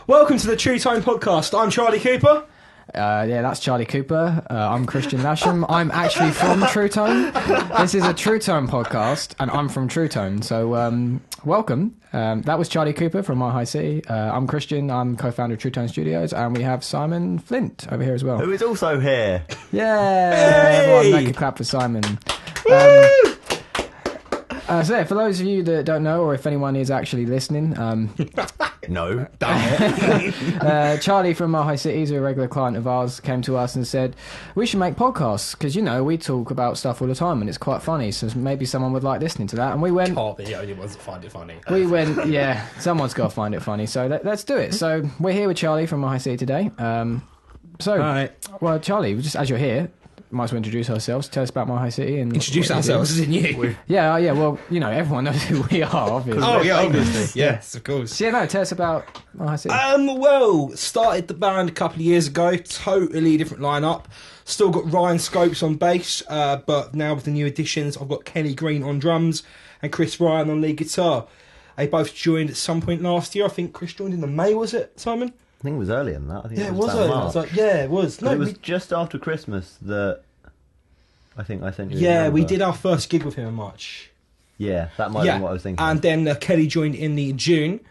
Welcome to the TrueTone Podcast. I'm Charlie Cooper. Yeah, that's Charlie Cooper. I'm Kristian Lasham. I'm actually from TrueTone. This is a TrueTone podcast, and I'm from TrueTone. So, welcome. That was Charlie Cooper from My High City. I'm Kristian. I'm co-founder of TrueTone Studios, and we have Simon Flint over here as well. Who is also here. Yeah, Hey! everyone make a clap for Simon. So, for those of you that don't know, or if anyone is actually listening, No. Charlie from My High City, is a regular client of ours, came to us and said, we should make podcasts, because, you know, we talk about stuff all the time and it's quite funny, so maybe someone would like listening to that. And we went... Can't be the only ones that find it funny. We went, yeah, someone's got to find it funny, so let's do it. So we're here with Charlie from My High City today. Right. Well, Charlie, just as you're here, might as well introduce ourselves. Tell us about My High City. And Introduce what we do. ourselves, as in you. Yeah, well, you know, everyone knows who we are, obviously. Oh, yeah, obviously. Yes, of course. So, yeah, no, tell us about My High City. Well, started the band a couple of years ago. Totally different lineup. Still got Ryan Scopes on bass, but now with the new additions, I've got Kelly Green on drums and Chris Ryan on lead guitar. They both joined at some point last year. I think Chris joined in the May, was it, Simon? I think it was earlier than that. I think Yeah, it was was about early. I March. was like, yeah, it was. But it was just after Christmas that I think I sent you. Yeah, a we number. did our first gig with him in March. Yeah, that might have been what I was thinking. And then Kelly joined in the June,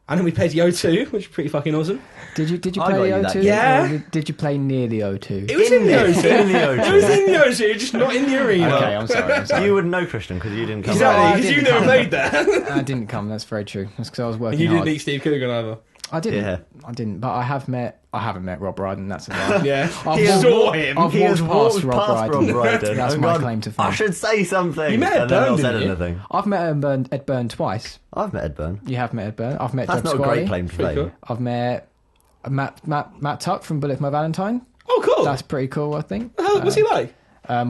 and then we played the O2, which was pretty fucking awesome. Did you I play got the you that O2? gig. Yeah. Or did you play near the O2? It was in the O2. In the O2. It was in the O2, just not in the arena. Okay, I'm sorry. You wouldn't know, Kristian, because you didn't come. Exactly, I because you didn't never come. made that. I didn't come, that's very true. That's because I was working You didn't hard. meet Steve Coogan either. I didn't. Yeah. I didn't, but I haven't met Rob Brydon, that's a lie. Yeah. I've He walked- saw him. I've He has walked walked past past Rob Rob Brydon. That's and my gone, claim to I fame. should say something. You met and then Byrne, not said didn't you? anything. I've met Ed Byrne twice. I've met Ed Byrne. You have met Ed Byrne. I've met That's Job not a great Squally. claim to Pretty fame. cool. I've met Matt Tuck from Bullet for My Valentine. Oh, cool. That's pretty cool, I think. What's he like?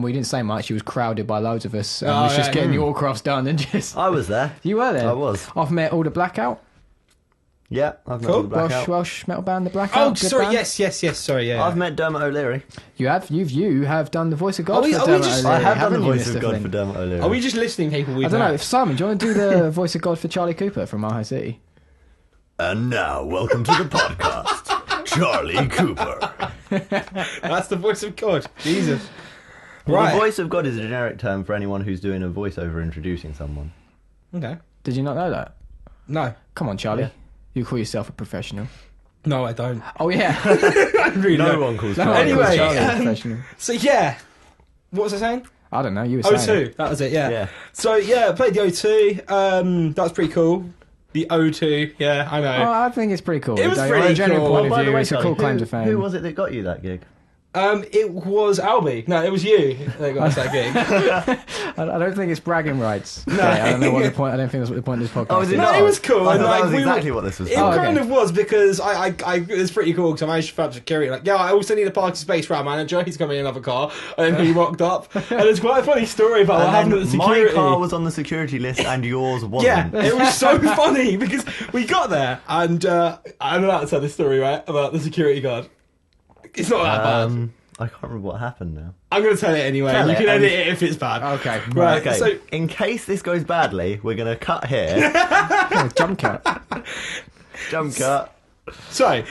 We didn't say much. He was crowded by loads of us. Oh, was just yeah. getting the autographs done and just... I was there. You were there? I was. I've met all the Blackout. Yeah, I've met Cool. all the Blackout. Welsh metal band, the Blackout. Oh, Good sorry, band. yes, sorry, yeah. I've met Dermot O'Leary. You have done the voice of God Are we- for are we Dermot just- O'Leary, I have done the haven't you, voice of Mr. God Flynn? for Dermot O'Leary. Are we just listing people we I don't know. Simon, do you want to do the voice of God for Charlie Cooper from My High City? And now, welcome to the podcast, Charlie Cooper. That's the voice of God. Jesus. Well, Right. the voice of God is a generic term for anyone who's doing a voiceover introducing someone. Okay. Did you not know that? No. Come on, Charlie. Yeah. You call yourself a professional. No, I don't. Oh, yeah. I really No don't. one calls No, Charlie. Anyway, Charlie a um, professional. So, yeah. What was I saying? I don't know. You were saying O2. it. That was it, yeah. Yeah. So, yeah, I played the O2. That was pretty cool. The O2, yeah, I know. Oh, I think it's pretty cool. It was On pretty a general cool. point Oh, of by the view, way, it's a Charlie, cool claim to fame. who was it that got you that gig? It was Albie. No, it was you that got us that gig. I don't think it's bragging rights. No. Okay, I don't know what the point. I don't think that's what the point of this podcast Oh, is it No, not? it was cool. I and, thought like, that was we exactly were- what this was. It Oh, okay. kind of was because I it was pretty cool because I managed to find security. Like, yeah, I also need a parking space for our manager. He's coming in another car, and then he rocked up. And it's quite a funny story about what happened at the And then security. my car was on the security list and yours wasn't. Yeah, it was so funny because we got there and I'm allowed to tell this story, right, about the security guard. It's not that bad. I can't remember what happened now. I'm going to tell it anyway. Tell You it, can and- edit it if it's bad. Okay. Right, Okay, so in case this goes badly, we're going to cut here. Oh, jump cut. Jump cut. So,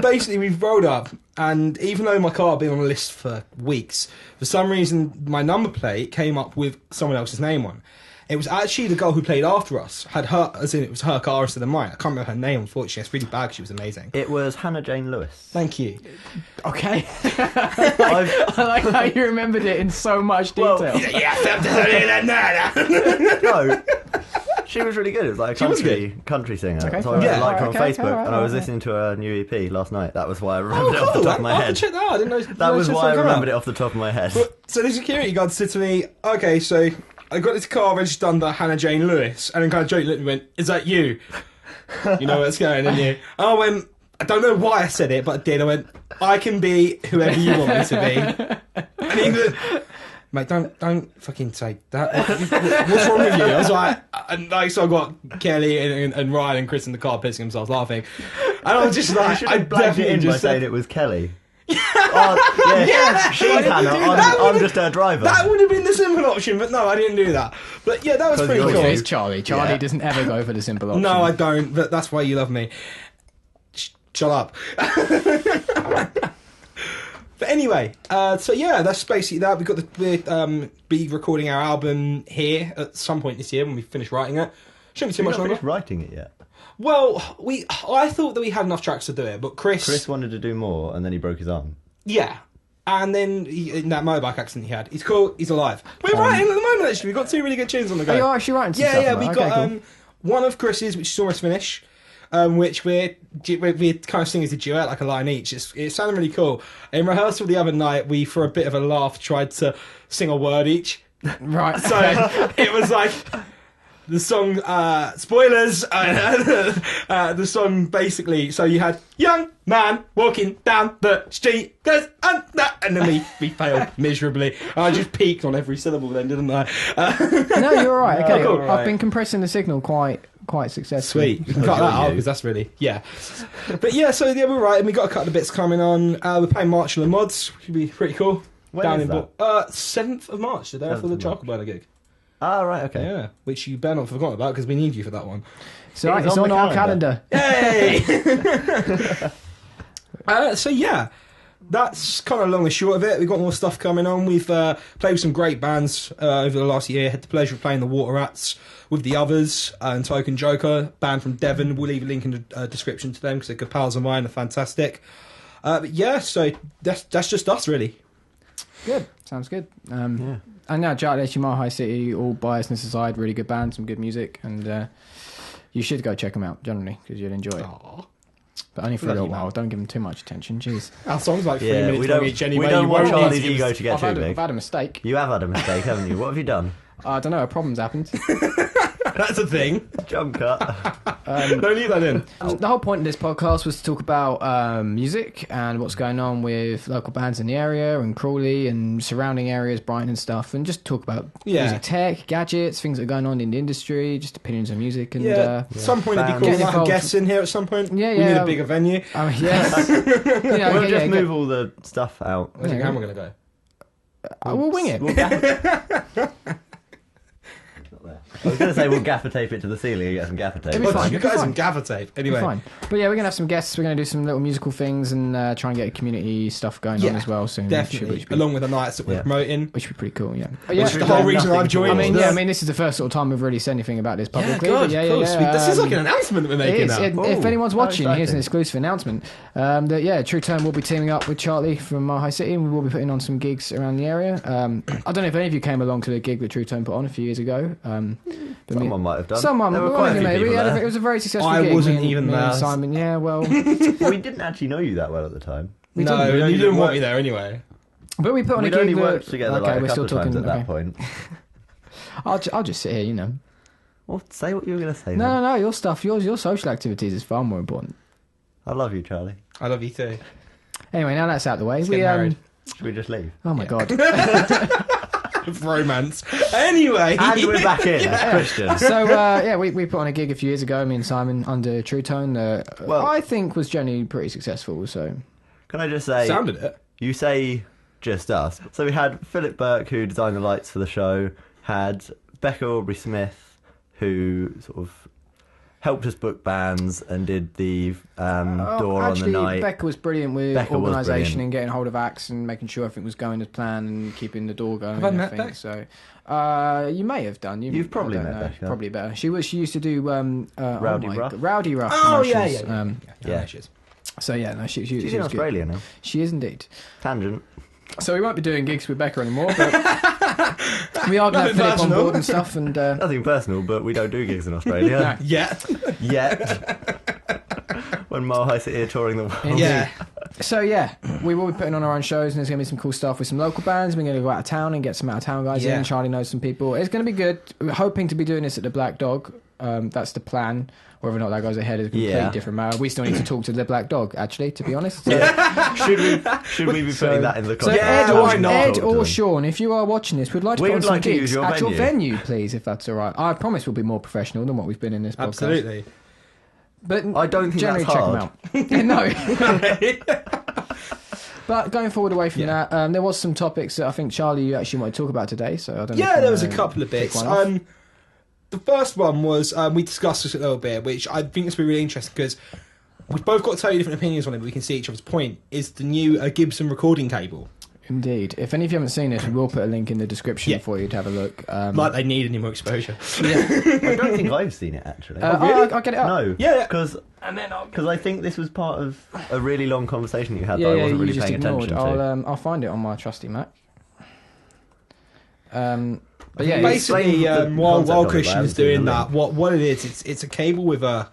basically, we've rolled up, and even though my car had been on the list for weeks, for some reason, my number plate came up with someone else's name on. It was actually the girl who played after us, had her, as in it was her car instead of mine. I can't remember her name, unfortunately. It's really bad 'cause she was amazing. It was Hannah Jane Lewis. Thank you. Okay. I've, I like how you remembered it in so much detail. Well, Yeah, no, she was really good. It was like a She was country singer. Okay, So I yeah. liked her on Okay, Facebook, alright, and I was alright. listening to her new EP last night. That was why I remembered it Oh, off the cool. top of my I'll have head. to check that out. I didn't know That was why I remembered it. it off the top of my head. So the security guard said to me, okay, so I got this car registered under Hannah Jane Lewis, and then kind of jokingly looked at me and went, is that you? You know where it's going, didn't you? And I went, I don't know why I said it, but I did. I went, I can be whoever you want me to be. And he went, mate, don't fucking say that. What's wrong with you? I was like, so I got Kelly and Ryan and Chris in the car pissing themselves laughing. And I was just You like, should I have blagged it definitely in by just saying said, it was Kelly. Oh, yeah, she's Hannah. I'm just her driver. that would have been the simple option, but no, I didn't do that. But yeah, that was 'Cause pretty you're cool. It's Charlie. Charlie Yeah. doesn't ever go for the simple option. No, I don't, but that's why you love me. shut up. But anyway, so yeah, that's basically that. We'll be recording our album here at some point this year when we finish writing it. Shouldn't be too much longer. Finished writing it yet? Well, I thought that we had enough tracks to do it, but Chris wanted to do more, and then he broke his arm. Yeah. And then in that motorbike accident he had, he's cool, he's alive. We're writing at the moment, actually. We've got 2 really good tunes on the go. Are you actually writing some Yeah, stuff? yeah. We've got cool. one of Chris's, which is almost finished, which we're kind of singing as a duet, like a line each. It sounded really cool. In rehearsal the other night, we, for a bit of a laugh, tried to sing a word each. Right. So it was like... The song, spoilers, the song basically, so you had young man walking down the street, goes, and then we failed miserably. I just peaked on every syllable then, didn't I? No, you're all right. Okay, Oh, cool. I've been compressing the signal quite successfully. Sweet. You can cut that out because that's really, yeah. But yeah, so yeah, we're right, and we got a couple of bits coming on. We're playing Marshall and Mods, which would be pretty cool. When is that? 7th of March, the day after the Charcoal Burner gig. Ah, right, okay. Yeah, which you better not forget about because we need you for that one. So It's it's on on the our calendar. calendar. Hey! So yeah, that's kind of long and short of it. We've got more stuff coming on. We've played with some great bands over the last year. Had the pleasure of playing the Water Rats with the others and Token Joker, band from Devon. We'll leave a link in the description to them because they're good pals of mine. They're fantastic. But yeah, so that's just us really. Good. Sounds good. And now, Charlie, My High City, all biasness aside, really good band, some good music, and you should go check them out, generally, because you'll enjoy it. Aww. But only for a Bloody little while. man. Don't give them too much attention. Jeez. Our song's like 3 Yeah, minutes we long don't, each anyway. we don't You want won't need Charlie's to give ego us- to get too big. I've had a mistake. You have had a mistake, haven't you? What have you done? I don't know, a problem's happened. That's a thing. Jump cut. Don't leave that in. The whole point of this podcast was to talk about music and what's going on with local bands in the area and Crawley and surrounding areas, Brighton and stuff, and just talk about music tech, gadgets, things that are going on in the industry, just opinions on music. And At some point it'd be cool Get to have involved. guests in here at some point. Yeah, We need yeah. a bigger venue. Yeah. We'll just move all the stuff out. Where's the camera going to go? We'll wing it. We'll I was going to say we'll gaffer tape it to the ceiling and get some gaffer tape. It'll be fine. You guys some gaffer tape. Anyway. Fine. But yeah, we're going to have some guests. We're going to do some little musical things and try and get community stuff going on as well soon. Definitely. Which Along with the nights that we're promoting. would be pretty cool, yeah. Which is the whole reason I've joined. I mean, this is the first sort of time we've really said anything about this publicly. Yeah, but good, cool, sweet. This is like an announcement that we're making now. If anyone's watching, exciting. here's an exclusive announcement. That TrueTone will be teaming up with Charlie from High City, and we will be putting on some gigs around the area. I don't know if any of you came along to the gig that TrueTone put on a few years ago. Someone might have done. Someone. There were quite a few people there. It was a very successful I gig. wasn't Me even and there. Simon, yeah, well, We didn't actually know you that well at the time. No, you didn't want me there anyway. but we put on We'd a gig only that- worked together okay, like a we're couple still of times talking. at that Okay. point. I'll just sit here, you know. Well, say what you were going to say. No, your stuff, your social activities is far more important. I love you, Charlie. I love you too. Anyway, now that's out of the way. Let's get married. Should we just leave? Oh my god. Romance. Anyway. And we're back in, Kristian. So we put on a gig a few years ago. Me and Simon under TrueTone. Well- I think was generally pretty successful. So Can I just say, Sounded it. you say just us. So we had Philip Burke, who designed the lights for the show, had Becca Aubrey-Smith, who sort of helped us book bands and did the door on the night. Becca was brilliant with Becca was organisation brilliant. and getting hold of acts and making sure everything was going as planned and keeping the door going. Have I and met everything. So you may have done. You've probably I don't met know. Becca. Probably better. She used to do Rowdy Rough? Rowdy Rough. Oh, yeah, commercials. yeah. She is. So yeah, no, she She's was in good. Australia now. She is indeed. Tangent. So we won't be doing gigs with Becca anymore, but we are going to have Philip on personal. board and stuff. And Nothing personal, but we don't do gigs in Australia. Yeah. Yet. When Mile High City are touring the world. Yeah. So yeah, we will be putting on our own shows, and there's going to be some cool stuff with some local bands. We're going to go out of town and get some out of town guys Yeah. in. Charlie knows some people. It's going to be good. We're hoping to be doing this at the Black Dog. That's the plan. Whether or not that goes ahead is a completely different matter. We still need to talk to the Black Dog, actually, to be honest. So, Should we be putting that in the so contract? Ed or Sean, if you are watching this, we'd like to We put on would some like to gigs use your at your venue. venue, please, if that's all right. I promise we'll be more professional than what we've been in this podcast. Absolutely. But I don't think generally that's check them out. No. But going forward away from that, there was some topics that I think Charlie you actually want to talk about today. So I don't know. if Yeah, you there was a wanna couple of pick bits. one off. The first one was we discussed this a little bit, which I think is really interesting because we've both got totally different opinions on it, but we can see each other's point, is the new Gibson recording cable. Indeed. If any of you haven't seen it, we will put a link in the description Yeah. for you to have a look. Like they need any more exposure. I don't think I've seen it actually. I'll get it up. No, Yeah. because I think this was part of a really long conversation you had Yeah, that I yeah, wasn't you really just paying ignored. attention to. I'll find it on my trusty Mac. But yeah, Basically, explain the while concept of it, Christian I is haven't seen doing the that, what it is, it's a cable with a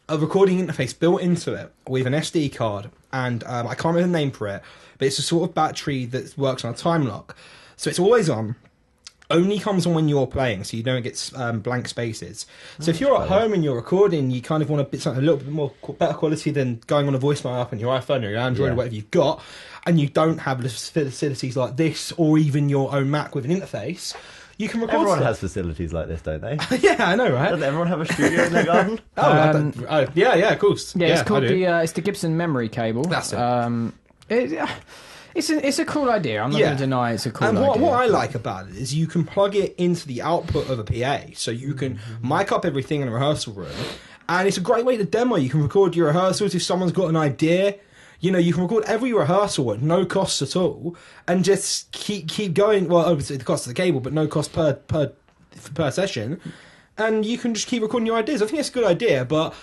recording interface built into it with an SD card, and I can't remember the name for it, but it's a sort of battery that works on a time lock, so it's always on. Only comes on when you're playing, so you don't get blank spaces. So if you're at home and you're recording, you kind of want something a little bit more better quality than going on a voicemail app on your iPhone or your Android or whatever you've got, and you don't have the facilities like this or even your own Mac with an interface. You can record. Everyone stuff. has facilities like this, don't they? Yeah, I know, right? Doesn't everyone have a studio in their garden? Yeah, of course. Yeah, it's called I do. it's the Gibson memory cable. That's it. It's a cool idea. I'm not going to deny it's a cool and idea. what I like about it is you can plug it into the output of a PA, so you can mic up everything in a rehearsal room, and it's a great way to demo. You can record your rehearsals if someone's got an idea. You know, you can record every rehearsal at no cost at all, and just keep going. Well, obviously the cost of the cable, but no cost per session, and you can just keep recording your ideas. I think it's a good idea, but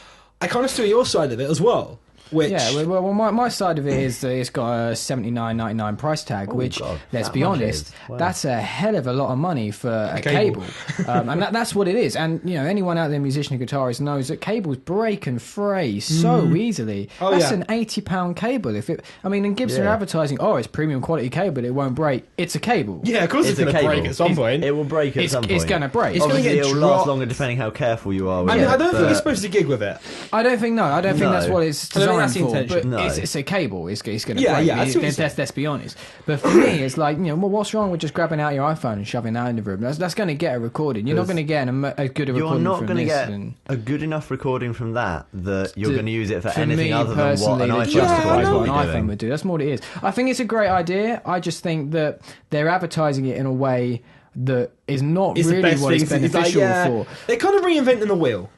I kind of see your side of it as well. Which, yeah, well, my side of it is that it's got a $79.99 price tag, which, God, let's that be much honest, is. Wow. that's a hell of a lot of money for a cable. and that's what it is. And you know, anyone out there, musician or guitarist, knows that cables break and fray so easily. Oh, that's yeah. an £80 cable. And Gibson are Yeah. advertising, it's premium quality cable, it won't break. It's a cable. yeah, of course it's a going to break cable. at some point. It will break at some point. It's going to break. It's gonna Obviously, get it'll last dropped. longer depending how careful you are with I mean, it. I don't think but- you're supposed to gig with it. I don't think that's what it's I don't think designed that's the for. intention. But No. it's a cable. It's going to Yeah, break. yeah, I see what you're saying. Let's be honest. But for me, it's like, you know, well, what's wrong with just grabbing out your iPhone and shoving that in the room? That's going to get a recording. You're not going to get a good You're recording not from going to this. get and a good enough recording from that you're To- going to use it for for anything me other than what personally, an that iPhone justifies would what be an doing. iPhone would do. That's more what it is. I think it's a great idea. I just think that they're advertising it in a way that is not It's the really best what thing. it's beneficial for. They're kind of reinventing the wheel.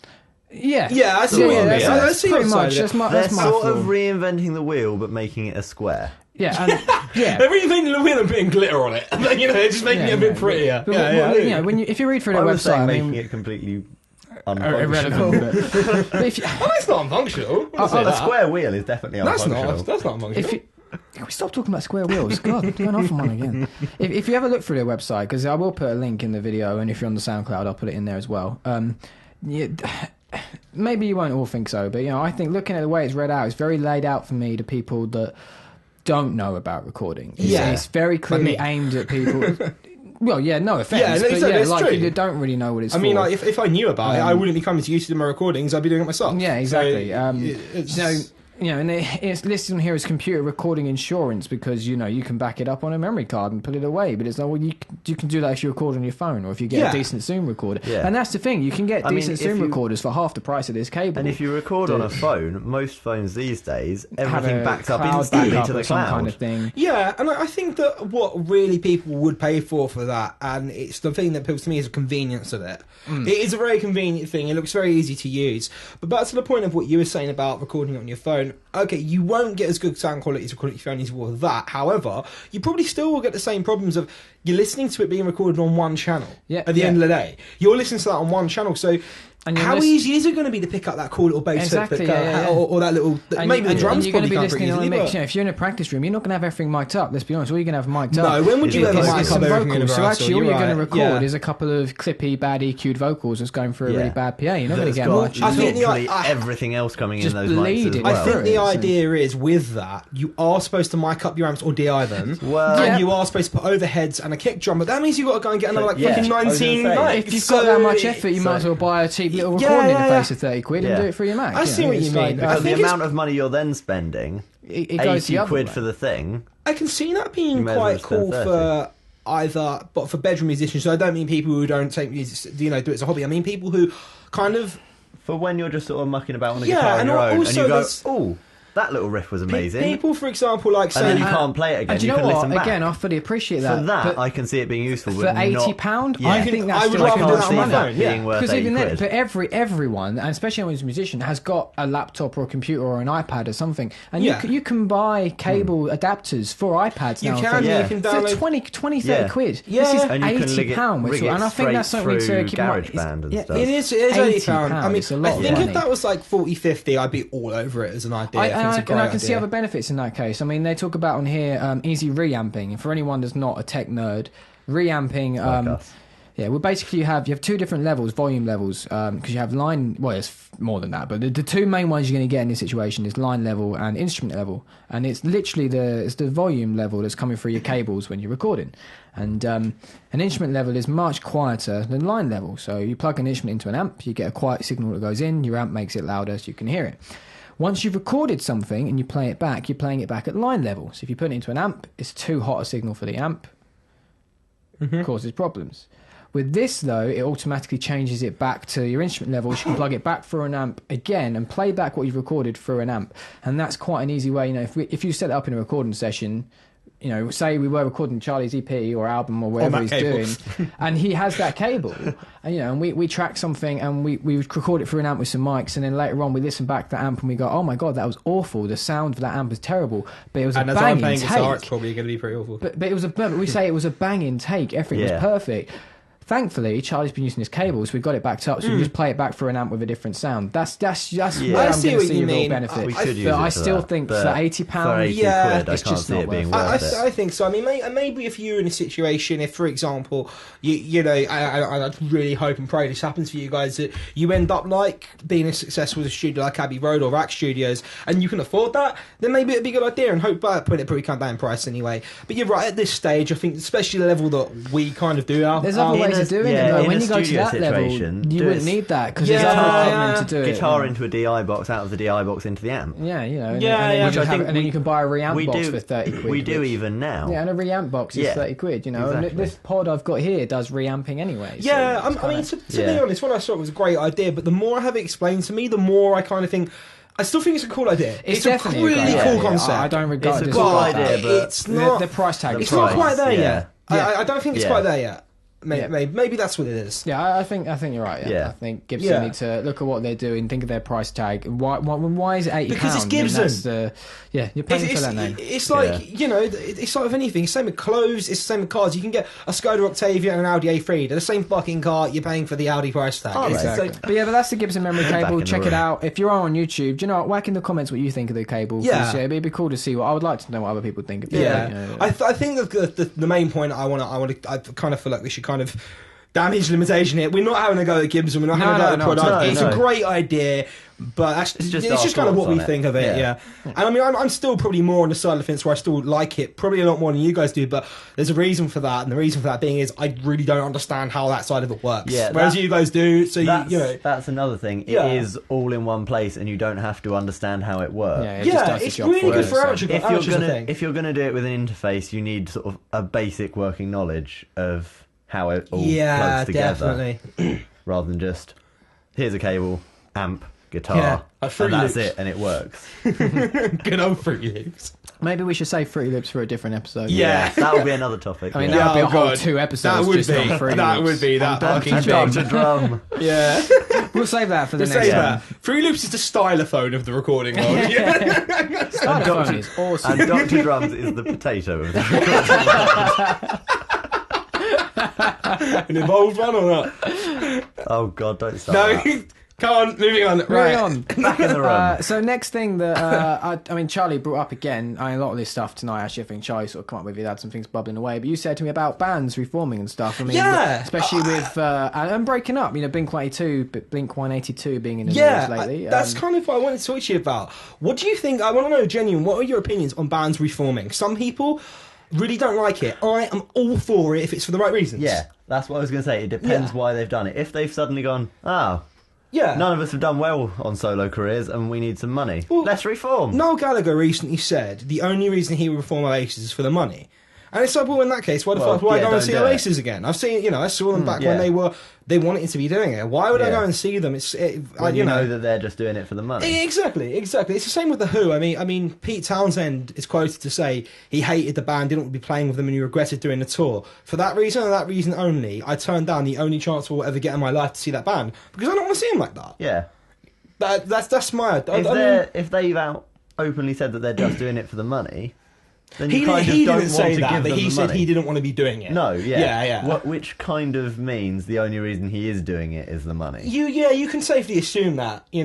Yeah, Yeah, I see what you mean. That's, I that's see pretty your side much. of it. That's my They're sort flaw. of reinventing the wheel, but making it a square. Yeah, and, yeah. They're reinventing the wheel and putting glitter on it. You know, they're just making it a bit prettier. But Yeah, you know, if you read through their I was website, saying I making mean, it completely irrelevant. unfunctional. But if you, Oh, that's not unfunctional. I wouldn't say A that. square wheel is definitely That's unfunctional. not. That's not unfunctional. if you, can we stop talking about square wheels? God, I'm going off on one again. If you ever look through their website, because I will put a link in the video, and if you're on the SoundCloud, I'll put it in there as well. Maybe you won't all think so, but you know, I think looking at the way it's read out, it's very laid out for me to people that don't know about recording. It's very clearly me. aimed at people. Well, yeah, no offense, Yeah, but so yeah, that's like true. you don't really know what it's I mean, for. like, if I knew about it, I wouldn't be coming to you to do my recordings. I'd be doing it myself. Yeah, exactly. So, And it's listed on here as computer recording insurance because, you know, you can back it up on a memory card and put it away. But it's like, well, you can do that if you record on your phone or if you get Yeah. a decent Zoom recorder. Yeah. And that's the thing. You can get I mean, decent if Zoom you- recorders for half the price of this cable. And if you record on a phone, most phones these days, have everything a backs up cloud instantly backup to the or some cloud. kind of thing. yeah, and I think that what really people would pay for that, and it's the thing that appeals to me is the convenience of it. It is a very convenient thing. It looks very easy to use. But back to the point of what you were saying about recording it on your phone. Okay, you won't get as good sound quality as recording your phone as you will with that. However, you probably still will get the same problems of you're listening to it being recorded on one channel. Yeah, At the yeah. end of the day, you're listening to that on one channel. So. And you're How lis- easy is it going to be to pick up that cool little bass Exactly, hook that, yeah. or that little And maybe the and drums you're going to probably be can't pretty listening on a easily, mix. but- You know, if you're in a practice room, you're not going to have everything mic'd up. Let's be honest. All you're going to have mic'd No, up. when would you is- ever is mic some up everything vocals. So universal? actually, all You're you're going to right, record yeah. is a couple of clippy, bad EQ'd vocals that's going for a really Yeah. bad PA. You're not going to That's get got much. I think literally I- everything else coming in Just those mics as bleeding. well. I think through the it, so- idea is with that you are supposed to mic up your amps or DI them, Well- and Yeah. you are supposed to put overheads and a kick drum. But that means you've got to go and get another like Yeah, fucking I was gonna 19 say, mics. If you've So got that much effort, you so- might as well buy a cheap little Yeah, recording yeah, interface yeah. of 30 quid Yeah. and do it for your Mac. I see what It's you mean. like, I Because the think it's- amount of money you're then spending, it goes the 80 other quid way. for the thing, I can see that You being may as well quite spend cool 30. for either, but for bedroom musicians. So I don't mean people who don't take music, do it as a hobby. I mean people who kind of for when you're just sort of mucking about on a Yeah, guitar on and your own, and also you go, there's- oh, that little riff was amazing. People, for example, like and then say... you can't play it again. And do you can know what? listen back. Again, I fully appreciate that. For that, but I can see it being useful. for but £80, Yeah. I think that's I would still rather I do can't that on see my that phone, being yeah. worth Because 80 even then, quid. for everyone, and especially when he's a musician, has got a laptop or a computer or an iPad or something, and Yeah. you can buy cable adapters for iPads You now. can, Yeah. you can For download... 20, 30 Yeah. quid. Yeah. This is And you can rig £80. it And I think that's straight something to through keep in mind. GarageBand and stuff. It is £80. I mean, It's a lot I of think money. if that was like 40, 50, I'd be all over it as an idea. I think it's a great and I can see idea. other benefits in that case. I mean, they talk about on here easy reamping. And for anyone that's not a tech nerd, reamping. Like us. Yeah, well, basically you have two different levels, volume levels, because you have line. Well, it's more than that, but the two main ones you're going to get in this situation is line level and instrument level, and it's literally the volume level that's coming through your cables when you're recording, and an instrument level is much quieter than line level. So you plug an instrument into an amp, you get a quiet signal that goes in, your amp makes it louder so you can hear it. Once you've recorded something and you play it back, you're playing it back at line level. So if you put it into an amp, it's too hot a signal for the amp, causes problems. With this, though, it automatically changes it back to your instrument level. You can plug it back through an amp again and play back what you've recorded through an amp. And that's quite an easy way. You know, if you set it up in a recording session, you know, say we were recording Charlie's EP or album or whatever he's doing, and he has that cable, and you know, and we track something and we record it through an amp with some mics, and then later on we listen back to the amp and we go, oh my god, that was awful. The sound of that amp was terrible, but it was And a as I'm banging playing guitar, take. it's probably going to be pretty awful. But it was we say it was a banging take. Everything was perfect. Thankfully, Charlie's been using his cables, so we got it backed up, so we can just play it back through an amp with a different sound. That's where I I'm see going what to you see a real mean. benefit. We could use but it I for still that, think but for £80, for 80 Yeah, quid, I it's can't just see not it being worth worth it. I think so. I mean, maybe if you're in a situation, if, for example, you know, I really hope and pray this happens for you guys, that you end up like being as successful as a studio like Abbey Road or Rack Studios, and you can afford that, then maybe it'd be a good idea, and hope that put it pretty come down in price anyway. But you're right, at this stage, I think, especially the level that we kind of do our... There's other ways of doing it, though. in When a you go to studio that level, situation, you do wouldn't it- need that, because Yeah, there's other yeah. equipment to do it. Guitar into a DI box, out of the DI box into the amp. Yeah, you know. And Yeah, then, yeah. you just Which I have- think and then we- you can buy a reamp we box do- for 30 quid. We do which- even now. Yeah, and a reamp box is Yeah, 30 quid, you know. And exactly. this pod I've got here does reamping anyway. So Yeah, it's I mean, kinda- to be honest, when I saw it was a great idea, but the more I have it explained to me, the more I kind of think, I still think it's a cool idea. It's a definitely really a great cool idea. concept. I don't regard It's a this cool as idea, that. but it's not... The price tag. It's is not right. quite there yeah. yet. Yeah. I don't think it's Yeah. quite there yet. Yeah. Maybe that's what it is. Yeah, I think you're right. Yeah. I think Gibson Yeah. need to look at what they're doing, think of their price tag. Why is it £80? Because it's I mean, Gibson. that's you're paying for that name. It's like, you know, it's like with anything. It's the same with clothes, it's the same with cars. You can get a Skoda Octavia and an Audi A3. They're the same fucking car, you're paying for the Audi price tag. Oh, It's Exactly. like- But yeah, but that's the Gibson memory Back cable. in the Check it room. out. If you're on YouTube, do you know what? Whack in the comments what you think of the cable. 'cause, Yeah. it'd be cool to see what I would like to know what other people think of it. Yeah, you know. I think the main point I kind of feel like we should kind of damage limitation here. We're not having a go at Gibson. We're not having a go at the product. It's a great idea, but it's just kind of what we think of it. Yeah. And I mean, I'm still probably more on the side of the fence where I still like it, probably a lot more than you guys do. But there's a reason for that, and the reason for that being is I really don't understand how that side of it works. Yeah, whereas you guys do. So you know. That's another thing. It Yeah. is all in one place, and you don't have to understand how it works. Yeah, it just Yeah, does the it's job really for good you, for so. amateurs. If you're gonna do it with an interface, you need sort of a basic working knowledge of how it all plugs together, definitely. rather than just here's a cable, amp, guitar, Yeah, and that's Loops. it, and it works. Good old Fruity Loops. Maybe we should save Fruity Loops for a different episode. Yeah. that will be another topic. I mean, yeah. that would be a Oh, whole God. 2 episodes. That would just be. on Fruity That Loops. would be that fucking and thing. Dr. Drum. Yeah. We'll save that for the We'll next say one. that. Fruity Loops is the stylophone of the recording world. Stylophone is awesome. And Dr. Drums is the potato of the An evolved one or not? Oh God, don't start No. that. Come on, moving on. Moving Right. on. Back in the room. So next thing that I mean, Charlie brought up again. I mean, a lot of this stuff tonight. Actually, I think Charlie sort of come up with it. Had some things bubbling away. But you said to me about bands reforming and stuff. I mean, Yeah. especially with and breaking up. You know, Blink 182 being in the Yeah, news lately. that's kind of what I wanted to talk to you about. What do you think? I want to know, genuine, what are your opinions on bands reforming? Some people really don't like it. I am all for it if it's for the right reasons. Yeah, that's what I was going to say. It depends Yeah. why they've done it. If they've suddenly gone, Yeah. none of us have done well on solo careers and we need some money, Well, let's reform. Noel Gallagher recently said the only reason he would reform Oasis is for the money. And it's like, well, in that case, why the fuck would I go and see Oasis again? I saw them back when they wanted to be doing it. Why would I go and see them? You know that they're just doing it for the money. Exactly. It's the same with The Who. I mean, Pete Townsend is quoted to say he hated the band, didn't want to be playing with them, and he regretted doing the tour. For that reason and that reason only, I turned down the only chance we'll ever get in my life to see that band, because I don't want to see them like that. Yeah. That's my... If they've openly said that they're just doing it for the money... Then he didn't say that, but he said he didn't want to be doing it. No, yeah. Yeah. Which kind of means the only reason he is doing it is the money. You can safely assume that, you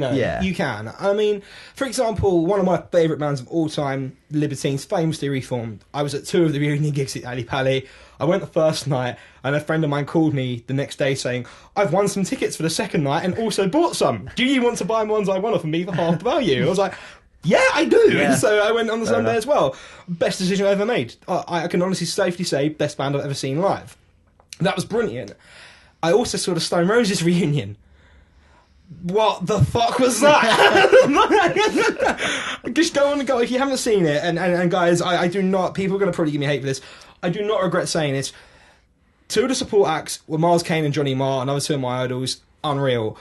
can. I mean, for example, one of my favourite bands of all time, Libertines, famously reformed. I was at 2 of the reunion gigs at Ali Pali. I went the first night, and a friend of mine called me the next day saying, I've won some tickets for the second night and also bought some. Do you want to buy ones I won off of me for half the value? I was like... Yeah, I do. Yeah. So I went on the Sunday as well. Best decision I ever made. I can honestly safely say best band I've ever seen live. That was brilliant. I also saw the Stone Roses reunion. What the fuck was that? Just go if you haven't seen it. And guys, I do not. People are going to probably give me hate for this. I do not regret saying this. 2 of the support acts were Miles Kane and Johnny Marr, another 2 of my idols. Unreal.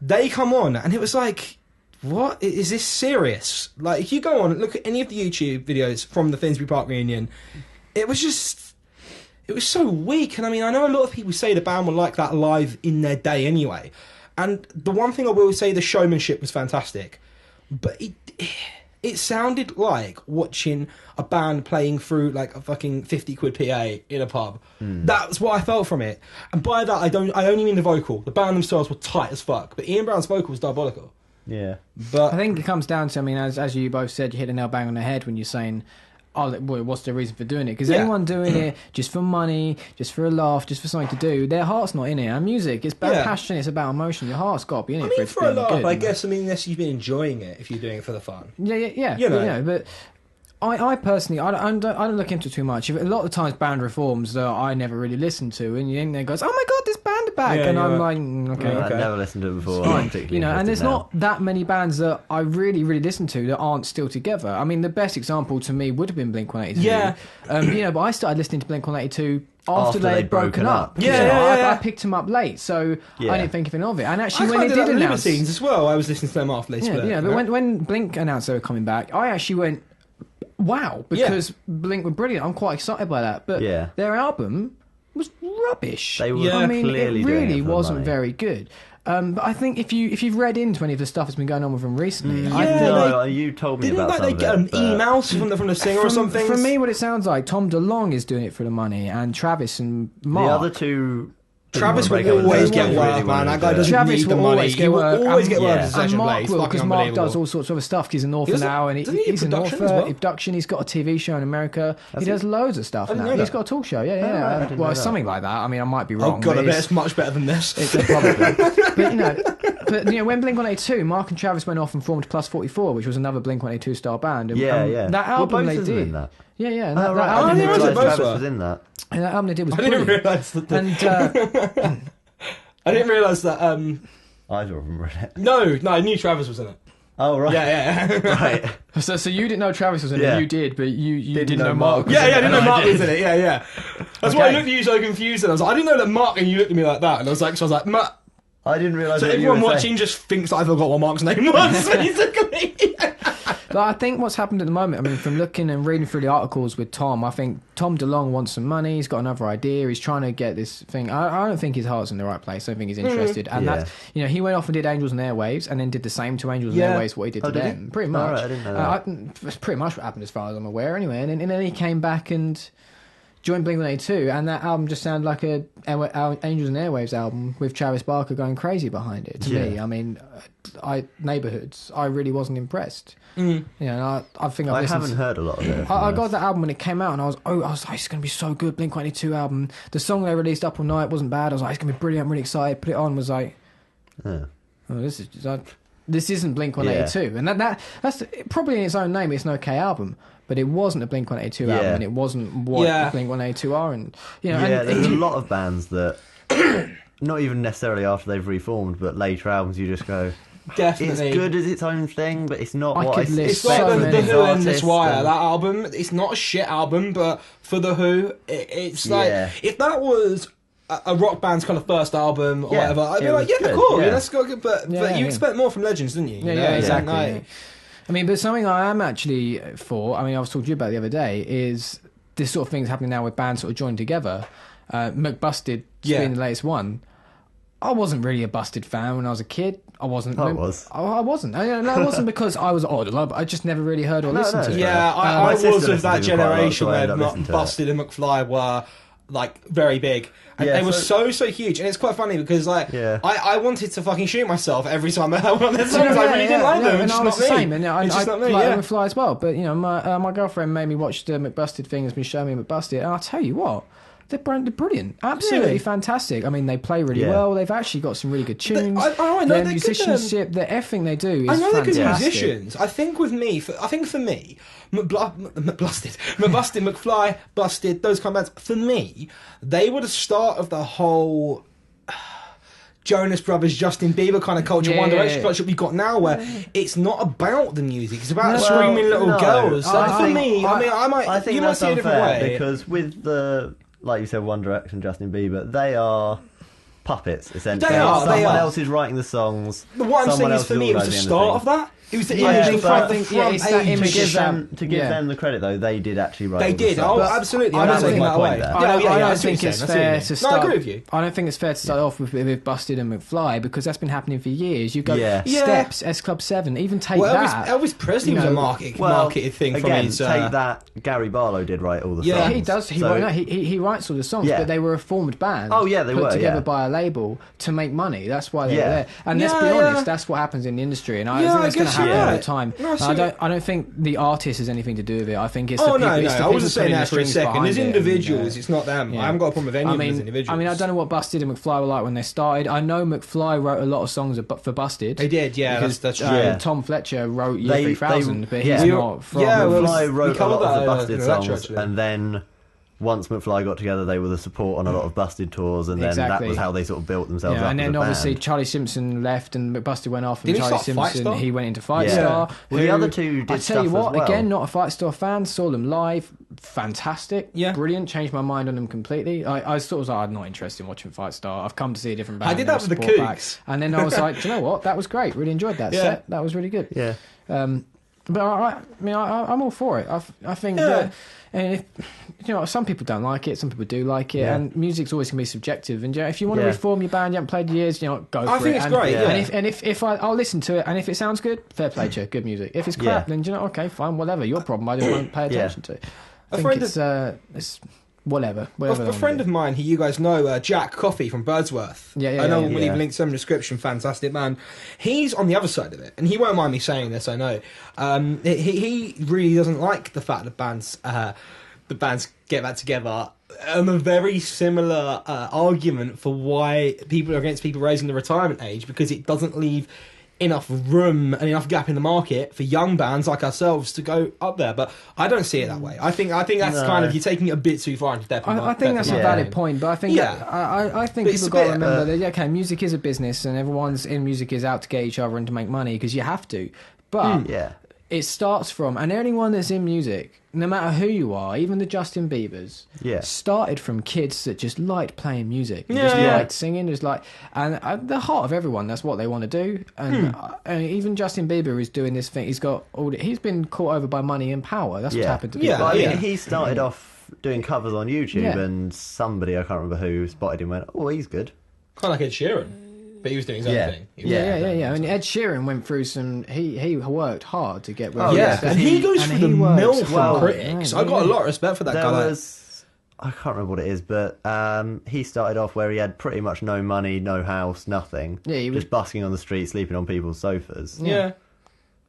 They come on, and it was like. What? Is this serious? Like, if you go on and look at any of the YouTube videos from the Finsbury Park reunion, it was so weak. And I mean, I know a lot of people say the band were like that live in their day anyway. And the one thing I will say, the showmanship was fantastic. But it sounded like watching a band playing through like a fucking 50 quid PA in a pub. That's what I felt from it. And by that, I only mean the vocal. The band themselves were tight as fuck. But Ian Brown's vocal was diabolical. Yeah, but I think it comes down to, I mean, as you both said, you hit the nail bang on the head when you're saying, well, what's the reason for doing it? Because anyone doing it just for money, just for a laugh, just for something to do, their heart's not in it. And music, it's about passion, it's about emotion. Your heart's got to be in it for a laugh, good, I guess. I mean, unless you've been enjoying it, if you're doing it for the fun. Yeah. But I personally, I don't look into it too much. A lot of the times band reforms that I never really listened to, and then there goes, oh my god, this band are back, and I'm like, okay. I've never listened to it before. And there's not that many bands that I really, really listen to that aren't still together. I mean, the best example to me would have been Blink-182. Yeah. But I started listening to Blink-182 after they'd broken up. I picked them up late, so I didn't think anything of it. And actually, when they did announce Libertines as well, I was listening to them after they split. Yeah, but when Blink announced they were coming back, I actually went, wow, because Blink were brilliant. I'm quite excited by that. But their album was rubbish. They were clearly it really wasn't very good. But I think if you've read into any of the stuff that's been going on with them recently, you told me about something. Didn't they get emails from the singer or something? For me, what it sounds like, Tom DeLonge is doing it for the money, and Travis and Mark. The other two. Travis will always get work, man. That guy doesn't need the money. He will always get work as a session player. Because Mark does all sorts of other stuff. He's an author now, and he's an author. Production. He's got a TV show in America. He does loads of stuff now. He's got a talk show. Yeah. Well, something like that. I mean, I might be wrong. Oh god, I bet it's much better than this. Probably. But when Blink-182, Mark and Travis went off and formed Plus 44, which was another Blink-182 style band. That album they did. Yeah. And that album I didn't realise Travis was in that. And that album they did was brilliant. I didn't realise that. Either of them read it. No, I knew Travis was in it. Oh right. Yeah. Right. So you didn't know Travis was in it. You did, but you didn't know Mark. I didn't know Mark was in it. Yeah. That's why I looked at you so confused, and I was like, I didn't know that Mark, and you looked at me like that, and I was like, Mark. I didn't realise. So everyone watching just thinks that I forgot what Mark's name was, basically. But I think what's happened at the moment, I mean, from looking and reading through the articles with Tom, I think Tom DeLonge wants some money. He's got another idea. He's trying to get this thing. I don't think his heart's in the right place. I don't think he's interested. And that's, he went off and did Angels and Airwaves, and then did the same to Angels and Airwaves what he did to them. Pretty much. Right, I didn't know that. That's pretty much what happened as far as I'm aware, anyway. And then he came back and joined Blink-182, and that album just sounded like a Angels and Airwaves album with Travis Barker going crazy behind it. To me, I mean, Neighbourhoods, I really wasn't impressed. I think I haven't heard a lot of it. I got that album when it came out, and I was like, it's going to be so good. Blink-182 album. The song they released, Up All Night, wasn't bad. I was like, it's going to be brilliant. I'm really excited. Put it on, was like, this isn't Blink-182, and that's probably in its own name. It's an okay album. But it wasn't a Blink-182 album, and it wasn't what Blink-182 are. And there's a lot of bands that, not even necessarily after they've reformed, but later albums, you just go, Definitely. It's good as its own thing, but it's not I what I could list It's so like the many Who Endless artists Wire, and- that album. It's not a shit album, but for the Who, it's like Yeah. if that was a rock band's kind of first album or Yeah, whatever, I'd be it like, was yeah, good, cool, yeah. that's good. But Yeah, you yeah. expect more from Legends, didn't you? You Yeah, know? yeah, exactly. Like, Yeah. I mean, but something I am actually for, I mean, I was talking to you about the other day, is this sort of thing's happening now with bands sort of joining together. McBusted Yeah. being the latest one. I wasn't really a Busted fan when I was a kid. I wasn't. I was. I wasn't. I wasn't because I was odd. I just never really heard or listened no. to it. Yeah, I My was sister of that listened to them quite a lot, generation so I where ended up listening to it. Busted and McFly were like very big. And Yeah, they were so- so huge, and it's quite funny because like Yeah. I wanted to fucking shoot myself every time I heard one of their songs. I really didn't like them. And It's I just was not the me. same. And It's just not me. like Yeah. McFly as well. But you know, my girlfriend made me watch the McBusted thing. Has been showing me McBusted, and I'll tell you what. They're brilliant, absolutely Really? fantastic. I mean, they play really Yeah. well. They've actually got some really good tunes. I know Their they're good, musicianship, everything they do is I know they're good fantastic. musicians. I think with me, for me, McBusted, McFly, Busted, those kind of bands. For me, they were the start of the whole Jonas Brothers, Justin Bieber kind of culture, Yeah. One Direction culture we've got now, where it's not about the music; it's about No, screaming little no. girls. So I for think- me, I might. I think you might that's see it a different unfair way because with the, like you said, One Direction, Justin Bieber, they are puppets essentially. They are, Someone they are. else is writing the songs. But what I'm someone saying is, else for me, it was the organising start everything. of that. It was the Yeah, image in but front, I the think, yeah, front it's that page. image To give is that- them to give yeah. them the credit though, they did actually write. They all the did. songs. Oh, absolutely. I I'm don't not taking think- that away. point there. I Yeah, don't, yeah, I I don't see what think you're it's saying, I see what you fair mean. to No, start. I agree with you. I don't think it's fair to start off with Busted and McFly because that's been happening for years. You go Yeah. Steps, S Club 7, even take Well, that. Elvis Presley you was a know, marketed thing for again, me. So, take that. Gary Barlow did write all the Yeah. songs. He does. So- He writes all the songs, Yeah. but they were a formed band. Oh, yeah, they put were, together yeah. by a label to make money. That's why they Yeah. were there. And let's Yeah, be yeah. honest, that's what happens in the industry. And I Yeah, think I that's going to guess happen you're all right. the time. No, I see I don't think the artist has anything to do with it. I think it's oh the people. no, it's the I people wasn't saying putting that the for a strings second. behind There's it, and, individuals. It's not them. yeah. I haven't got a problem with any I of them mean, as individuals. I mean, I don't know what Busted and McFly were like when they started. I know McFly wrote a lot of songs for Busted. They did, yeah. because, That's true. Yeah. Tom Fletcher wrote Year They- 3000, but yeah. he's We were- not from. yeah, well, McFly we wrote a covered lot of the that, Busted in the lecture, songs, actually. and then once McFly got together, they were the support on a lot of Busted tours, and then Exactly. that was how they sort of built themselves up. And as then a obviously band. Charlie Simpson left and McBusted went off, and Didn't he Charlie start Simpson Fightstar? he went into Fight Yeah. Star. Well, the who- other two did I tell you stuff as what, well. again, not a Fight Star fan. Saw them live, fantastic, Yeah. brilliant. Changed my mind on them completely. I sort of was like, I'm not interested in watching Fight Star. I've come to see a different band. I did that with the support back. Kooks. And then I was like, do you know what? That was great. Really enjoyed that Yeah. set. That was really good. Yeah. But I mean, I'm all for it. I think Yeah. that, and if, you know, some people don't like it, some people do like it, Yeah. and music's always going to be subjective. And you know, if you want to Yeah. reform your band, you haven't played in years, you know, go for I it. think it's and, great, yeah. And if I'll listen to it, and if it sounds good, fair play to you, good music. If it's crap, Yeah. then you know, okay, fine, whatever, your problem. I just won't pay attention to it. I A think friend it's whatever. A friend of mine, who you guys know, Jack Coffey from Birdsworth. Yeah, I know yeah, we'll leave links in the description. Fantastic man. He's on the other side of it, and he won't mind me saying this. I know. He really doesn't like the fact that the bands get back together. And a very similar argument for why people are against people raising the retirement age, because it doesn't leave enough room and enough gap in the market for young bands like ourselves to go up there. But I don't see it that way. I think that's No. kind of, you're taking it a bit too far into depth. I think that's a Yeah. valid point, but I think Yeah. I think But it's people a got to bit, remember that okay, music is a business, and everyone's in music is out to get each other and to make money because you have to. But Yeah. it starts from, and anyone that's in music, no matter who you are, even the Justin Biebers, Yeah. started from kids that just liked playing music, and just Yeah. liked singing, just like, and at the heart of everyone, that's what they want to do. And even Justin Bieber is doing this thing. He's been caught over by money and power. That's what's happened to people. Yeah, But I mean, yeah. he started off doing covers on YouTube, Yeah. and somebody, I can't remember who, spotted him and went, oh, he's good. Kind of like Ed Sheeran, but he was doing his own Yeah. thing. He was doing Yeah, his own yeah. thing. And Ed Sheeran went through some. He worked hard to get where Oh, he Yeah, is. and he goes and for he the works mill from well. critics. I've got a lot of respect for that There guy. was, I can't remember what it is, but he started off where he had pretty much no money, no house, nothing. Yeah, he was- just busking on the street, sleeping on people's sofas. Yeah.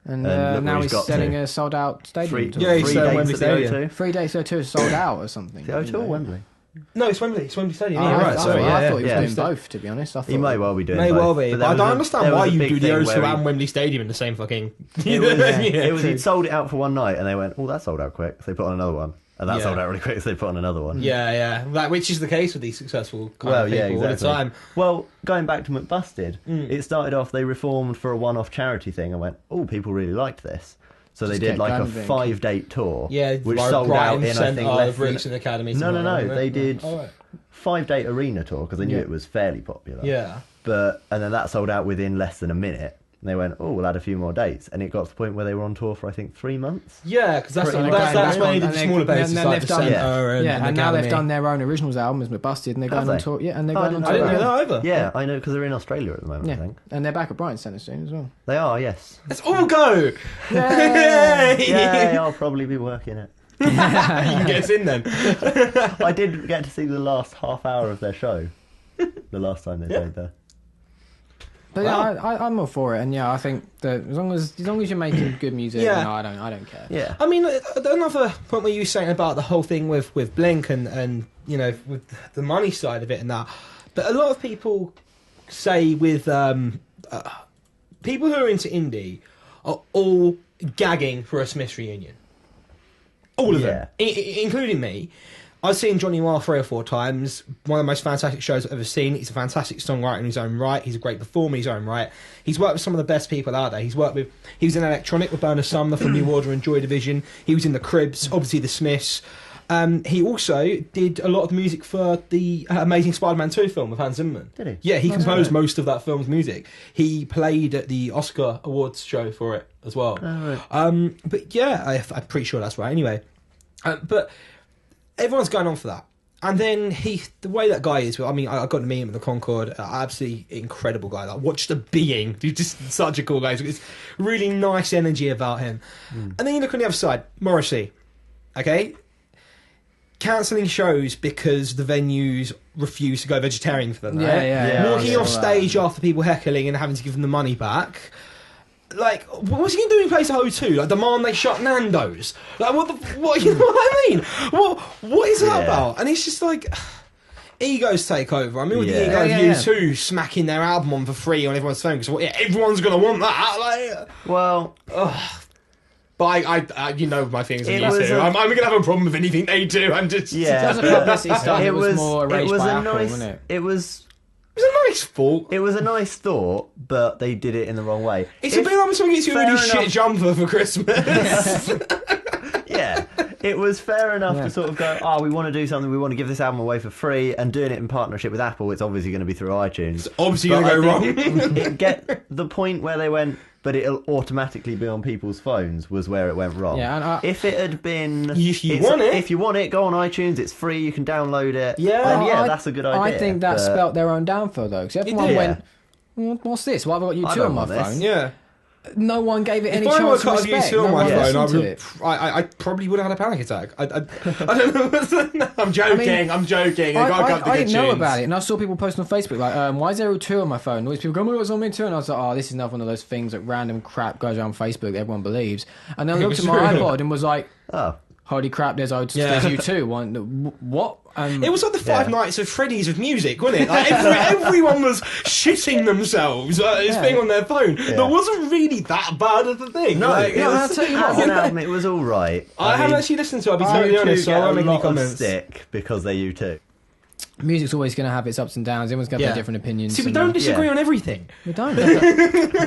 And And look now where he's he's got selling to. a sold out stadium. Three, tour. Yeah, he's three selling dates Wembley at the Stadium. O2. 3 days, so two is sold out or something. The O2 or Wembley? No, it's Wembley. It's Wembley Stadium. Oh, Yeah, I, right. I, Sorry, thought, yeah, I thought he was yeah. doing both, to be honest. I thought He may well be doing May both. well be, there but I was don't a- understand there why was a you big do the thing O2 where he- and Wembley Stadium in the same fucking. It was, Yeah, it was true. he'd sold it out for one night, and they went, "Oh, that sold out quick." So they put on another one. And that Yeah. sold out really quick, so they put on another one. Yeah. Which is the case with these successful kind of people all the time. Well, going back to McBusted, it started off, they reformed for a one-off charity thing. I went, oh, people really liked this. So Just they did kept like a going, Vink. 5-date tour, Yeah, which right, sold right out in in, I centre think, of less than... Roots and Academy. No, they did Oh, right. 5-date arena tour, because they knew it was fairly popular. Yeah. And then that sold out within less than a minute. And they went, oh, we'll add a few more dates. And it got to the point where they were on tour for, I think, 3 months. Yeah, because that's Pretty when much. they did And the smaller then bases they've like the done- Centre and and now they've Academy. done their own originals album as McBusted, and they're going Have on they? tour. Yeah, and they're Oh, I going on didn't tour. I didn't know that either. Yeah, I know, because they're in Australia at the moment, I Yeah, think. and they're back at Brighton Centre soon as well. They are, yes. Let's all go! Yeah. Yay! Yeah, I'll probably be working it. You can get us in then. I did get to see the last half hour of their show. The last time they played there. But yeah, I'm all for it, and yeah, I think that as long as you're making good music, Yeah. no, I don't care. Yeah. I mean, another point where you were saying about the whole thing with Blink and you know, with the money side of it and that, but a lot of people say with people who are into indie are all gagging for a Smiths reunion. All of them, including me. I've seen Johnny Marr 3 or 4 times. One of the most fantastic shows I've ever seen. He's a fantastic songwriter in his own right. He's a great performer in his own right. He's worked with some of the best people out there. He was in Electronic with Bernard Sumner from New Order and Joy Division. He was in the Cribs, obviously the Smiths. He also did a lot of the music for the Amazing Spider-Man 2 film with Hans Zimmer. Did he? Yeah, he composed most of that film's music. He played at the Oscar Awards show for it as well. Oh, right. But yeah, I'm pretty sure that's right anyway. But everyone's going on for that. And then the way that guy is, I mean, I got to meet him at the Concorde, absolutely incredible guy. Like, watch the being. He's just such a cool guy. It's really nice energy about him. And then you look on the other side, Morrissey. Okay? Cancelling shows because the venues refuse to go vegetarian for the night. Yeah. Walking off stage after people heckling and having to give them the money back. Like, what's he going to do in place of O2? Like, demand they shut Nando's? Like, what you know what I mean? What is that about? And it's just like, egos take over. I mean, with the ego of U2 smacking their album on for free on everyone's phone, because everyone's going to want that. Like, Well... but I you know my feelings on It U2. was a- I'm going to have a problem with anything they do. I'm just... Yeah. As a publicity stunt, it was more erased by Apple, nice, wasn't it? It was It's a nice thought. It was a nice thought, but they did it in the wrong way. It's a bit like when someone gets you a fair really enough- shit jumper for Christmas. Yeah, it was fair enough to sort of go, we want to do something, we want to give this album away for free, and doing it in partnership with Apple, it's obviously going to be through iTunes. It's obviously going to go wrong. It get the point where they went, but it'll automatically be on people's phones, was where it went wrong. Yeah, and if it had been... If you want it, go on iTunes, it's free, you can download it. Yeah. And that's a good idea. I think that but- spelt their own downfall, though, because everyone did. went, what's this? Why have I got I U2 don't on my want this. phone? Yeah. No one gave it any If I were chance to cut respect. U2 on No my one phone, listened to it. I probably would have had a panic attack. I don't know. I'm joking. I'm joking. I got a couple I of good didn't know tunes. about it, and I saw people posting on Facebook like, "Why is there O2 on my phone?" And all these people go, "Oh, it's on me too." And I was like, "Oh, this is another one of those things that random crap goes around Facebook that everyone believes." And then I looked at my iPod and was like, Oh. "Holy crap! There's U2." What? It was like the Five Nights at Freddy's of music, wasn't it? Like everyone was shitting themselves this thing on their phone. But it wasn't really that bad of a thing. No, Like, I'll tell you what. as an album, it was all right. I haven't actually listened to it, I'll be totally honest, so I won't make any comments. Stick because they're U2. Music's always going to have its ups and downs. Everyone's going to have different opinions. See, we don't disagree on everything. We don't. We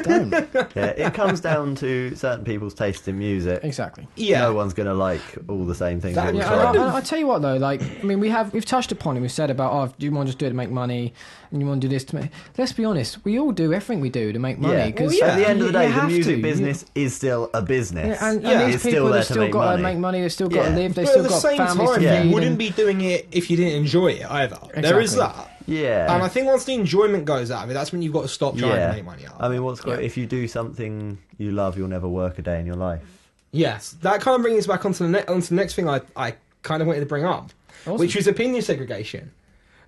don't. Yeah, it comes down to certain people's taste in music. Exactly. Yeah. No one's going to like all the same things all the Yeah, time. I tell you what though, like, I mean, we've touched upon it. We've said about, do you want to just do it to make money, and you want to do this to make? Let's be honest, we all do everything we do to make money. Yeah. Because At the end of the day, you the have music to. business is still a business. And It's these still people there have to still make got to money. make money. They've still got to live. They've But still at the got same families time, to feed. you wouldn't and- be doing it if you didn't enjoy it either. There is Exactly. that. Yeah. And I think once the enjoyment goes out of it, that's when you've got to stop trying to make money out of it. I mean, what's great, if you do something you love, you'll never work a day in your life. Yes, that kind of brings us back onto the next thing I kind of wanted to bring up, Awesome. which was opinion segregation.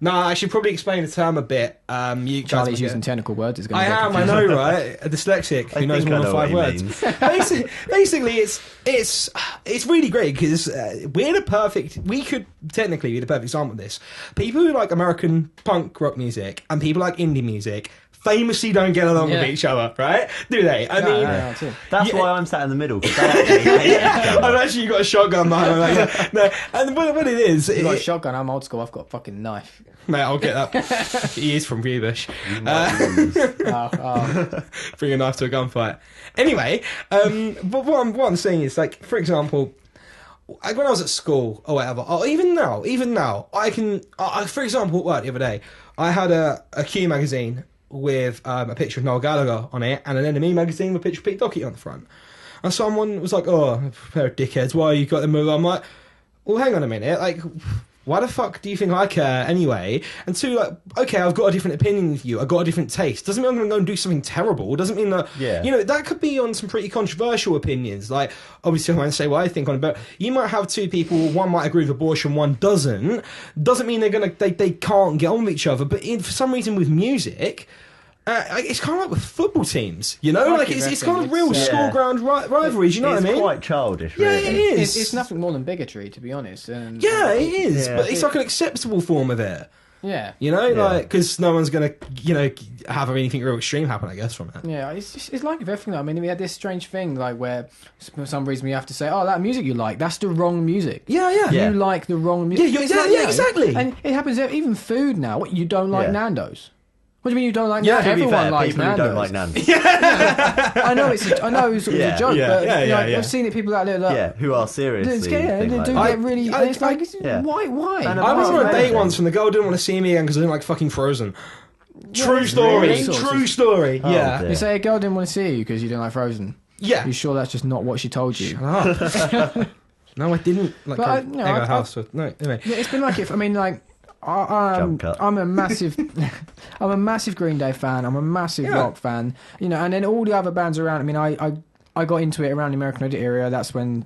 Now, I should probably explain the term a bit. You guys Charlie's might using get- technical words. It's going I to am, I know, right? A dyslexic who knows think more I than know what 5 he words. means. Basically, it's really great because we could technically be the perfect example of this. People who like American punk rock music and people like indie music famously don't get along with each other, right? Do they? I mean, That's why I'm sat in the middle. Because they actually hate each other. I've actually got a shotgun behind me. No, and what it is, You got a shotgun. I'm old school. I've got a fucking knife. mate, I'll get that. He is from Rebush. Bring a knife to a gunfight. Anyway, but what I'm saying is, like, for example, like when I was at school or whatever, or even now, I can, for example, the other day, I had a Q magazine with a picture of Noel Gallagher on it, and an NME magazine with a picture of Pete Doherty on the front. And someone was like, "Oh, a pair of dickheads, why you got them?" I'm like, well, hang on a minute, like, why the fuck do you think I care anyway? And two, like, okay, I've got a different opinion with you, I've got a different taste. Doesn't mean I'm going to go and do something terrible. Doesn't mean that, you know, that could be on some pretty controversial opinions. Like, obviously I won't say what I think on it, but you might have two people, one might agree with abortion, one doesn't. Doesn't mean they can't get on with each other, but for some reason with music... it's kind of like with football teams, you know? Like, it's kind of real school ground rivalries, you know what I mean? It's quite childish, really. Yeah, it is. It's nothing more than bigotry, to be honest. And, yeah, it is, yeah. but it's like an acceptable form of it. Yeah. You know, like, because no one's going to, you know, have anything real extreme happen, I guess, from it. Yeah, it's like with everything. I mean, we had this strange thing, like, where for some reason we have to say, oh, that music you like, that's the wrong music. Yeah. You like the wrong music. Yeah, exactly. And it happens, even food now. What, you don't like Nando's? What do you mean you don't like Nando's? To be Everyone fair, likes people Nando's. who don't like Nando's. I know it's a joke, but I've seen it. People out there, like, who are seriously. They do get really. It's like, why? And I went on a date amazing. once and the girl didn't want to see me again because I didn't like fucking Frozen. True story. really? True story. Oh, Yeah. dear. You say a girl didn't want to see you because you didn't like Frozen. Yeah. You sure that's just not what she told you? No, I didn't. Like, But egg our house. No, anyway. Yeah, it's been like it. I mean, like, Jump cut. I'm a massive Green Day fan. I'm a massive rock fan. You know, and then all the other bands around. I mean, I got into it around the American Idiot era. That's when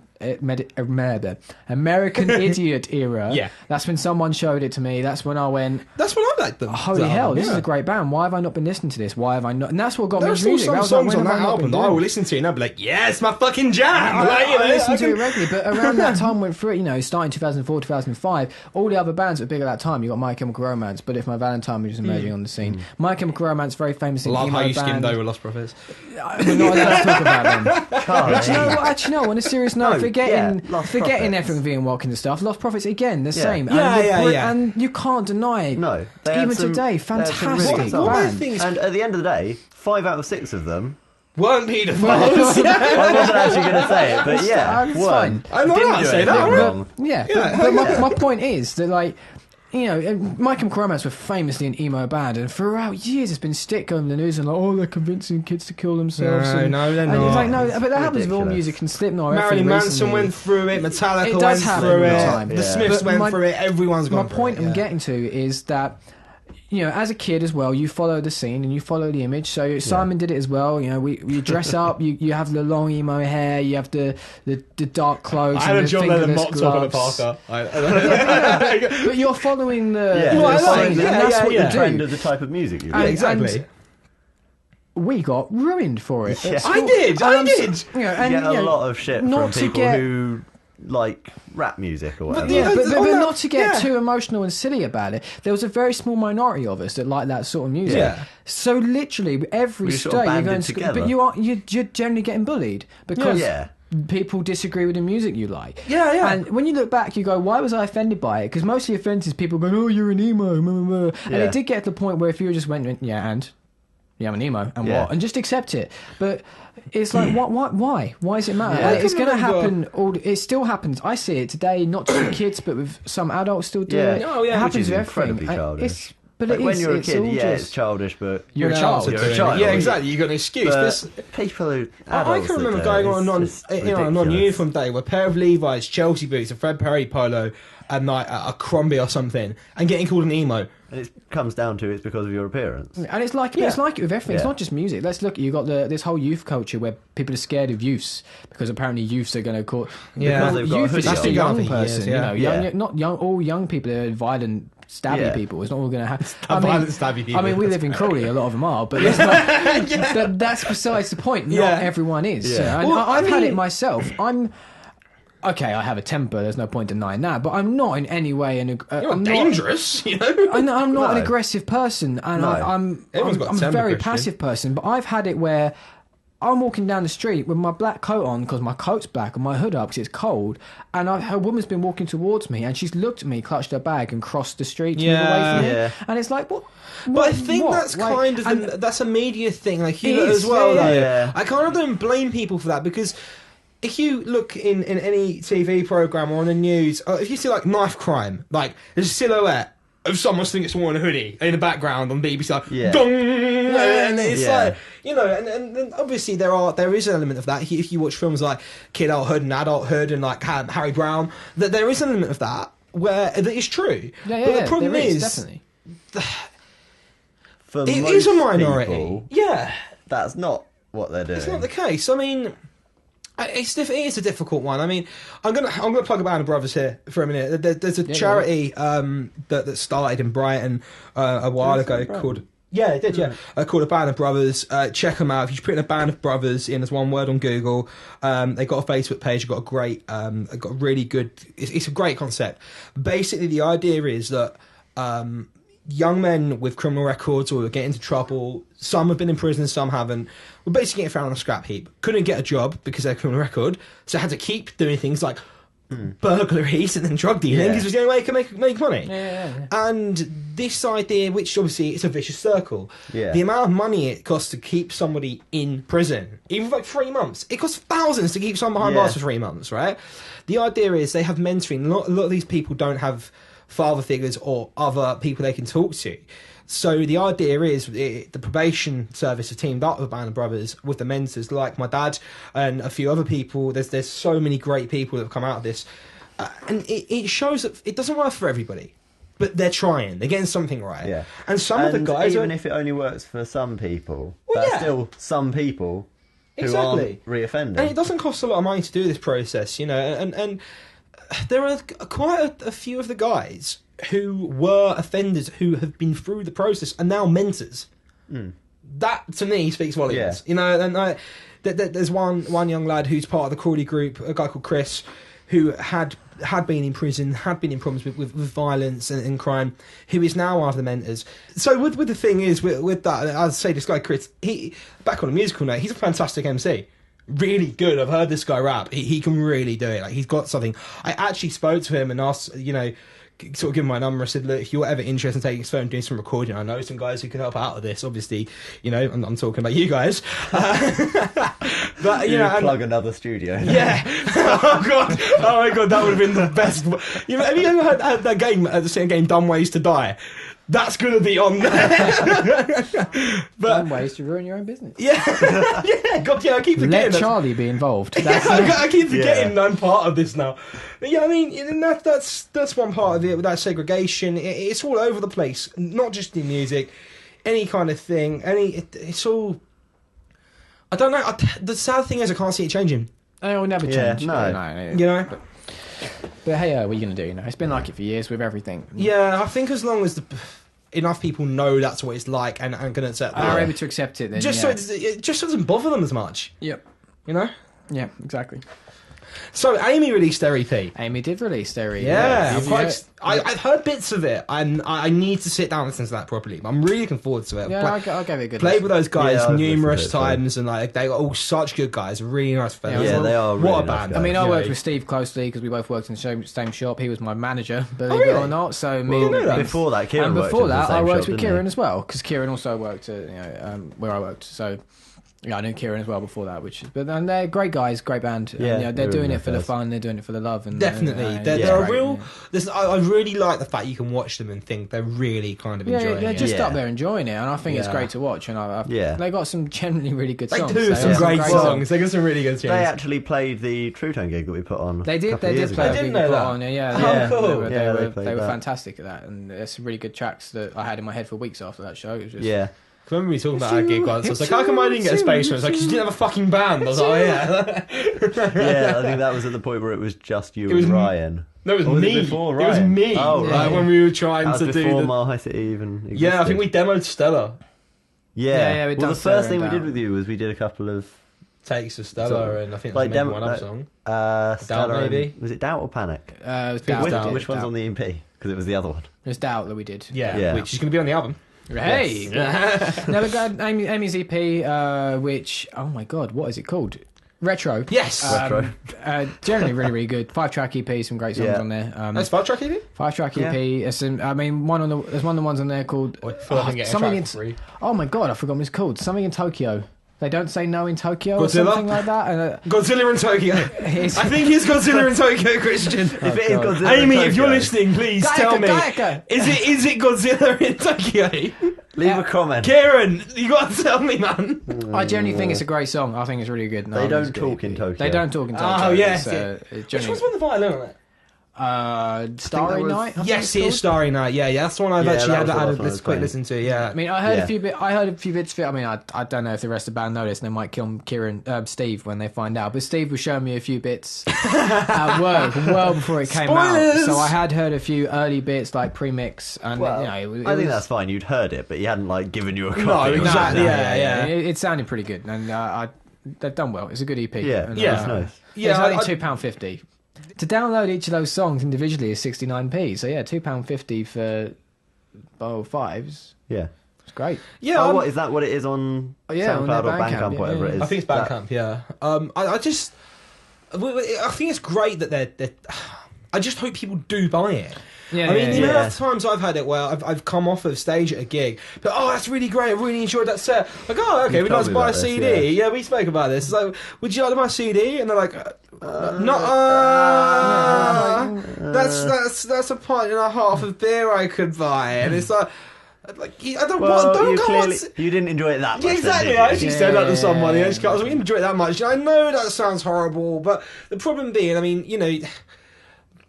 American Idiot era. Yeah. That's when someone showed it to me. That's when I went, That's what I like them. holy hell, this is a great band. Why have I not been listening to this? Why have I not? And that's what got There me are into still music. some I was songs like, on when have that I not album been that I doing will it? listen to and I'll be like, yeah, it's my fucking jam. I listen to it regularly, but around that time went through it, you know, starting 2004, 2005, all the other bands that were big at that time, you got My Chemical Romance, But If My Valentine was emerging on the scene. My Chemical Romance, very famous Love emo how you band. skimmed over Lost Prophets. We're not allowed to talk about them. But you know what? Actually, no. On a serious note, No, forgetting Lost everything Prophets. Vivian Watkins and stuff. Lost Prophets again, the same. Yeah. And you can't deny. No. They had Even some- today, they had some really fantastic good songs. band. And at the end of the day, 5 out of 6 of them. Weren't paedophiles. I wasn't actually going to say it, but yeah, It's weren't. fine. I'm not Didn't allowed to do say that, anything right? wrong. But my point is that, like, you know, My Chemical Romance were famously an emo band, and throughout years it's been stick going in the news and like, oh, they're convincing kids to kill themselves. No, they're and not. It's like, no, but that happens with all Ridiculous. music and Slipknot. Marilyn Manson recently. went through it, Metallica It went does happen through all the it, time. the Yeah. Smiths But went through it, everyone's gone My through point it. I'm getting to is that, you know, as a kid as well, you follow the scene and you follow the image. So Simon did it as well. You know, we dress up. You have the long emo hair. You have the dark clothes. I had and a the John Lennon fingerless mock top and a gloves. Parker. But you're following the Yeah. Well, I scene, like and it. that's Yeah, what yeah. you Trend do. of the type of music you And- like. Exactly. We got ruined for it. Yeah. at I school. did. You know, You and, get you a know, lot of shit from not to people get- who like rap music or whatever. Yeah, but on that- not to get yeah. too emotional and silly about it. There was a very small minority of us that like that sort of music. Yeah. So literally every We day sort of you're banded going to school, together. but you're generally getting bullied because Yeah. people disagree with the music you like. Yeah. And when you look back, you go, why was I offended by it? Because most of the offences, people going, oh, you're an emo. Blah, blah, blah. And Yeah. it did get to the point where if you just went, yeah, and yeah, I'm an emo, and Yeah. what? And just accept it. But it's like, why? Why does it matter? Yeah. And it's going to I can happen. It still happens. I see it today, not just with kids, but with some adults still do Yeah. it. Oh, yeah, It which happens is with everything. incredibly childish. But Like it when is. you're a It's kid, all yeah, it's just. childish, but You're a No, child. you're a child. Yeah, exactly. You got an excuse. But This, people who I adults can remember that going do it, on a it's just ridiculous. non-uniform day with a pair of Levi's, Chelsea boots, a Fred Perry polo, and like a Crombie or something, and getting called an emo. And it comes down to it's because of your appearance. And it's like Yeah. it's like it with everything. It's Yeah. not just music. Let's look. You got this whole youth culture where people are scared of youths because apparently youths are going to call. Yeah. Because they've got a Youth is hoodie just a on. young That's been going for person. years, You know, yeah. young, not young. All young people are violent, stabby Yeah. people. It's not all going to happen. Violent, stabby people. I mean, we live in Crawley. A lot of them are, but it's not, that's besides the point. Not Yeah. everyone is. Yeah. You know, and Well, I've I had mean- it myself. okay, I have a temper. There's no point denying that. But I'm not in any way You're not dangerous, you know. I'm not No. an aggressive person, and I'm Everyone's got a a temper, very Christian. passive person. But I've had it where I'm walking down the street with my black coat on because my coat's black and my hood up because it's cold, and a woman's been walking towards me, and she's looked at me, clutched her bag, and crossed the street to move away from Yeah. me. And it's like, what? But I think what? that's Like, kind of and that's a media thing, like It as is, well. yeah, Though. yeah. I kind of don't blame people for that because if you look in any TV program or on the news, if you see like knife crime, like there's a silhouette of someone thinking it's someone in a hoodie in the background on BBC, like dong, and it's like and obviously there is an element of that. If you watch films like Kidulthood and Adulthood and like Harry Brown, that there is an element of that where that is true. But the problem there is definitely. For it most is a minority. people, Yeah, that's not what they're doing. it's not the case. I mean, it is a difficult one. I mean, I'm gonna plug a Band of Brothers here for a minute. There's a charity that started in Brighton a while ago called. Yeah, it did. Yeah, called a Band of Brothers. Check them out. If you put in a Band of Brothers in as one word on Google, they got a Facebook page. They've got a great, got a really good. It's a great concept. Basically, the idea is that young men with criminal records or get into trouble. Some have been in prison, some haven't. Were basically getting found on a scrap heap. Couldn't get a job because of their criminal record, so had to keep doing things like burglaries and then drug dealing because it was the only way they could make money. Yeah. And this idea, which obviously it's a vicious circle, Yeah. the amount of money it costs to keep somebody in prison, even for like 3 months, it costs thousands to keep someone behind bars for 3 months, right? The idea is they have mentoring. A lot of these people don't have father figures or other people they can talk to. So the idea is the probation service have teamed up with Band of Brothers with the mentors like my dad and a few other people. There's so many great people that have come out of this, and it shows that it doesn't work for everybody, but they're trying. They're getting something right. Yeah. And some of the guys, even if it only works for some people, Well, that's yeah. still some people who Exactly. aren't reoffending. and it doesn't cost a lot of money to do this process, you know. And there are quite a few of the guys who were offenders who have been through the process and now mentors. That to me speaks volumes. Yeah. You know, and there's one young lad who's part of the Crawley group, a guy called Chris, who had been in prison, had been in problems with violence and crime, who is now one of the mentors. So with the thing is with that, I'd say this guy Chris, he back on a musical note, he's a fantastic MC. Really good. I've heard this guy rap. He can really do it. Like he's got something. I actually spoke to him and asked, you know, sort of give him my number. I said, look, if you're ever interested in taking his phone and doing some recording, I know some guys who can help out with this. Obviously, you know, I'm talking about you guys. But you know, plug another studio. yeah. Oh god. Oh my god, that would have been the best. Have you ever heard that game, the same game, Dumb Ways to Die? That's gonna be on there. But Some ways to ruin your own business. yeah, God, yeah, I keep forgetting. Let that. Charlie be involved. That's I keep forgetting I'm part of this now. But yeah, I mean, and that's one part of it. With that segregation, it's all over the place. Not just in music, any kind of thing. It's all. I don't know. The sad thing is, I can't see it changing. it will never Yeah, change. no. You know. But hey, what are you gonna do? You know, it's been like it for years with everything. Yeah, I think as long as enough people know that's what it's like and can accept Are that, able to accept it then. just yeah. so it just doesn't bother them as much. Yep. You know. Yeah, exactly. So Amy released their EP. Amy did release their EP. Yeah, Have you heard- I've heard bits of it, and I need to sit down and listen to that properly. But I'm really looking forward to it. Yeah, I'll give it a good Played with those guys Yeah, I've numerous listened to it, times, and like they were all such good guys, really nice fellas. Yeah, they are really What a nice band! guys. I mean, I You worked know. with Steve closely because we both worked in the same shop. He was my manager, believe really? it or not. So me didn't know that. Before that, Kieran and worked before in the that, same I worked shop, with didn't Kieran he? as well because Kieran also worked at where I worked. So yeah, I knew Kieran as well before that. And they're greeygreat great band. Yeah, and, they're they're doing really it for the nice. fun. They're doing it for the love. And Definitely, they're it's a great, real. yeah. I really like the fact you can watch them and think they're really kind of Yeah, enjoying they're it. just Yeah. up there enjoying it, and I think it's Yeah. great to watch. And Yeah. they got some generally really good They songs. do have some have great songs. They got some really good tunes. They actually played the TrueTone gig that we put on. They a did. couple They of years did play. ago. I a didn't big know part that. on it, yeah, Oh, yeah. cool. They were, Yeah, they they played were that. fantastic at that, and there's some really good tracks that I had in my head for weeks after that show. It was just, Yeah. I remember we talking about our gig once. I was like, how come I didn't get a space? And I was like, 'cause you didn't have a fucking band. I was like, oh yeah. Yeah, I think that was at the point where it was just you It was and Ryan. No, it was Or was me. it before It was Ryan? me. Oh, like, right. when we were trying That was to do before the. Mile High City even existed. Yeah, I think we demoed Stella. Yeah, Yeah, we'd well, done the first Stella thing we and did Down. with you was we did a couple of Takes of Stella, and I think like there's maybe one other song. Stella maybe? Was it Doubt or Panic? It was Doubt. Which one's on the EP? Because it was the other one. It was Doubt that we did. Yeah, which is going to be on the album. Hey! Now we got Amy's EP, which, oh my god, what is it called? Retro. Yes! Retro. Generally really, really good. 5-track EP, some great songs on there. That's 5-track EP? 5-track EP. There's some, I mean, there's one of the ones on there called... Oh my god, I forgot what it's called. Something in Tokyo. They don't say no in Tokyo or something like that. And, Godzilla in Tokyo. I think it's Godzilla in Tokyo, Kristian. If it is Godzilla Amy, in Tokyo, if you're listening, please tell me. Is it Godzilla in Tokyo? Leave a comment. Kieran, you got to tell me, man. I genuinely think it's a great song. I think it's really good. They don't talk in Tokyo. They don't talk in Tokyo. Oh, yes. Which one's on the violin on it? Starry Night. Yes, it is Starry Night. Yeah, that's the one I've actually had a quick listen to. Yeah, I mean, I heard a few bits. I heard a few bits of it. I mean, I don't know if the rest of the band know this, and they might kill Steve when they find out. But Steve was showing me a few bits at work well before it came out. So I had heard a few early bits like pre-mix, and I think that's fine. You'd heard it, but he hadn't like given you a copy. No, exactly. Yeah. It sounded pretty good, and they've done well. It's a good EP. Yeah, it's nice. Yeah, it's only £2.50. To download each of those songs individually is 69p. So yeah, £2.50 for 5s. Yeah, it's great. Yeah. What is that? What it is on SoundCloud or Bandcamp, whatever it is? I think it's Bandcamp. Yeah. I think it's great that they're. I just hope people do buy it. Yeah, I mean, the amount of times I've had it where I've come off of stage at a gig, but that's really great, I really enjoyed that set. Like, okay, we'd like to buy a CD. Yeah, we spoke about this. It's like, would you like to buy a CD? And they're like, no, that's a pint and a half of beer I could buy. And it's like I don't you didn't enjoy it that much. Yeah, exactly. I actually said that to someone. I didn't enjoy it that much. I know that sounds horrible, but the problem being, I mean,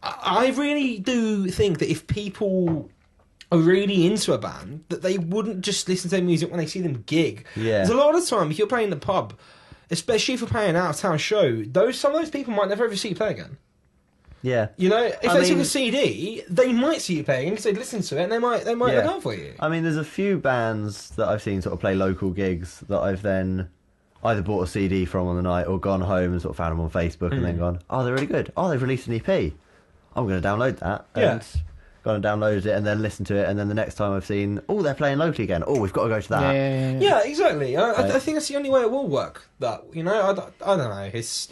I really do think that if people are really into a band, that they wouldn't just listen to their music when they see them gig. Yeah. Because a lot of the time, if you're playing the pub, especially if you're playing an out-of-town show, some of those people might never ever see you play again. Yeah. If they took a CD, they might see you playing because they'd listen to it and they might look out for you. I mean, there's a few bands that I've seen sort of play local gigs that I've then either bought a CD from on the night or gone home and sort of found them on Facebook and then gone, oh, they're really good. Oh, they've released an EP. I'm going to download that. And gone and downloaded it and then listened to it, and then the next time I've seen, they're playing locally again. We've got to go to that. Yeah, exactly. I think that's the only way it will work. That I don't know. It's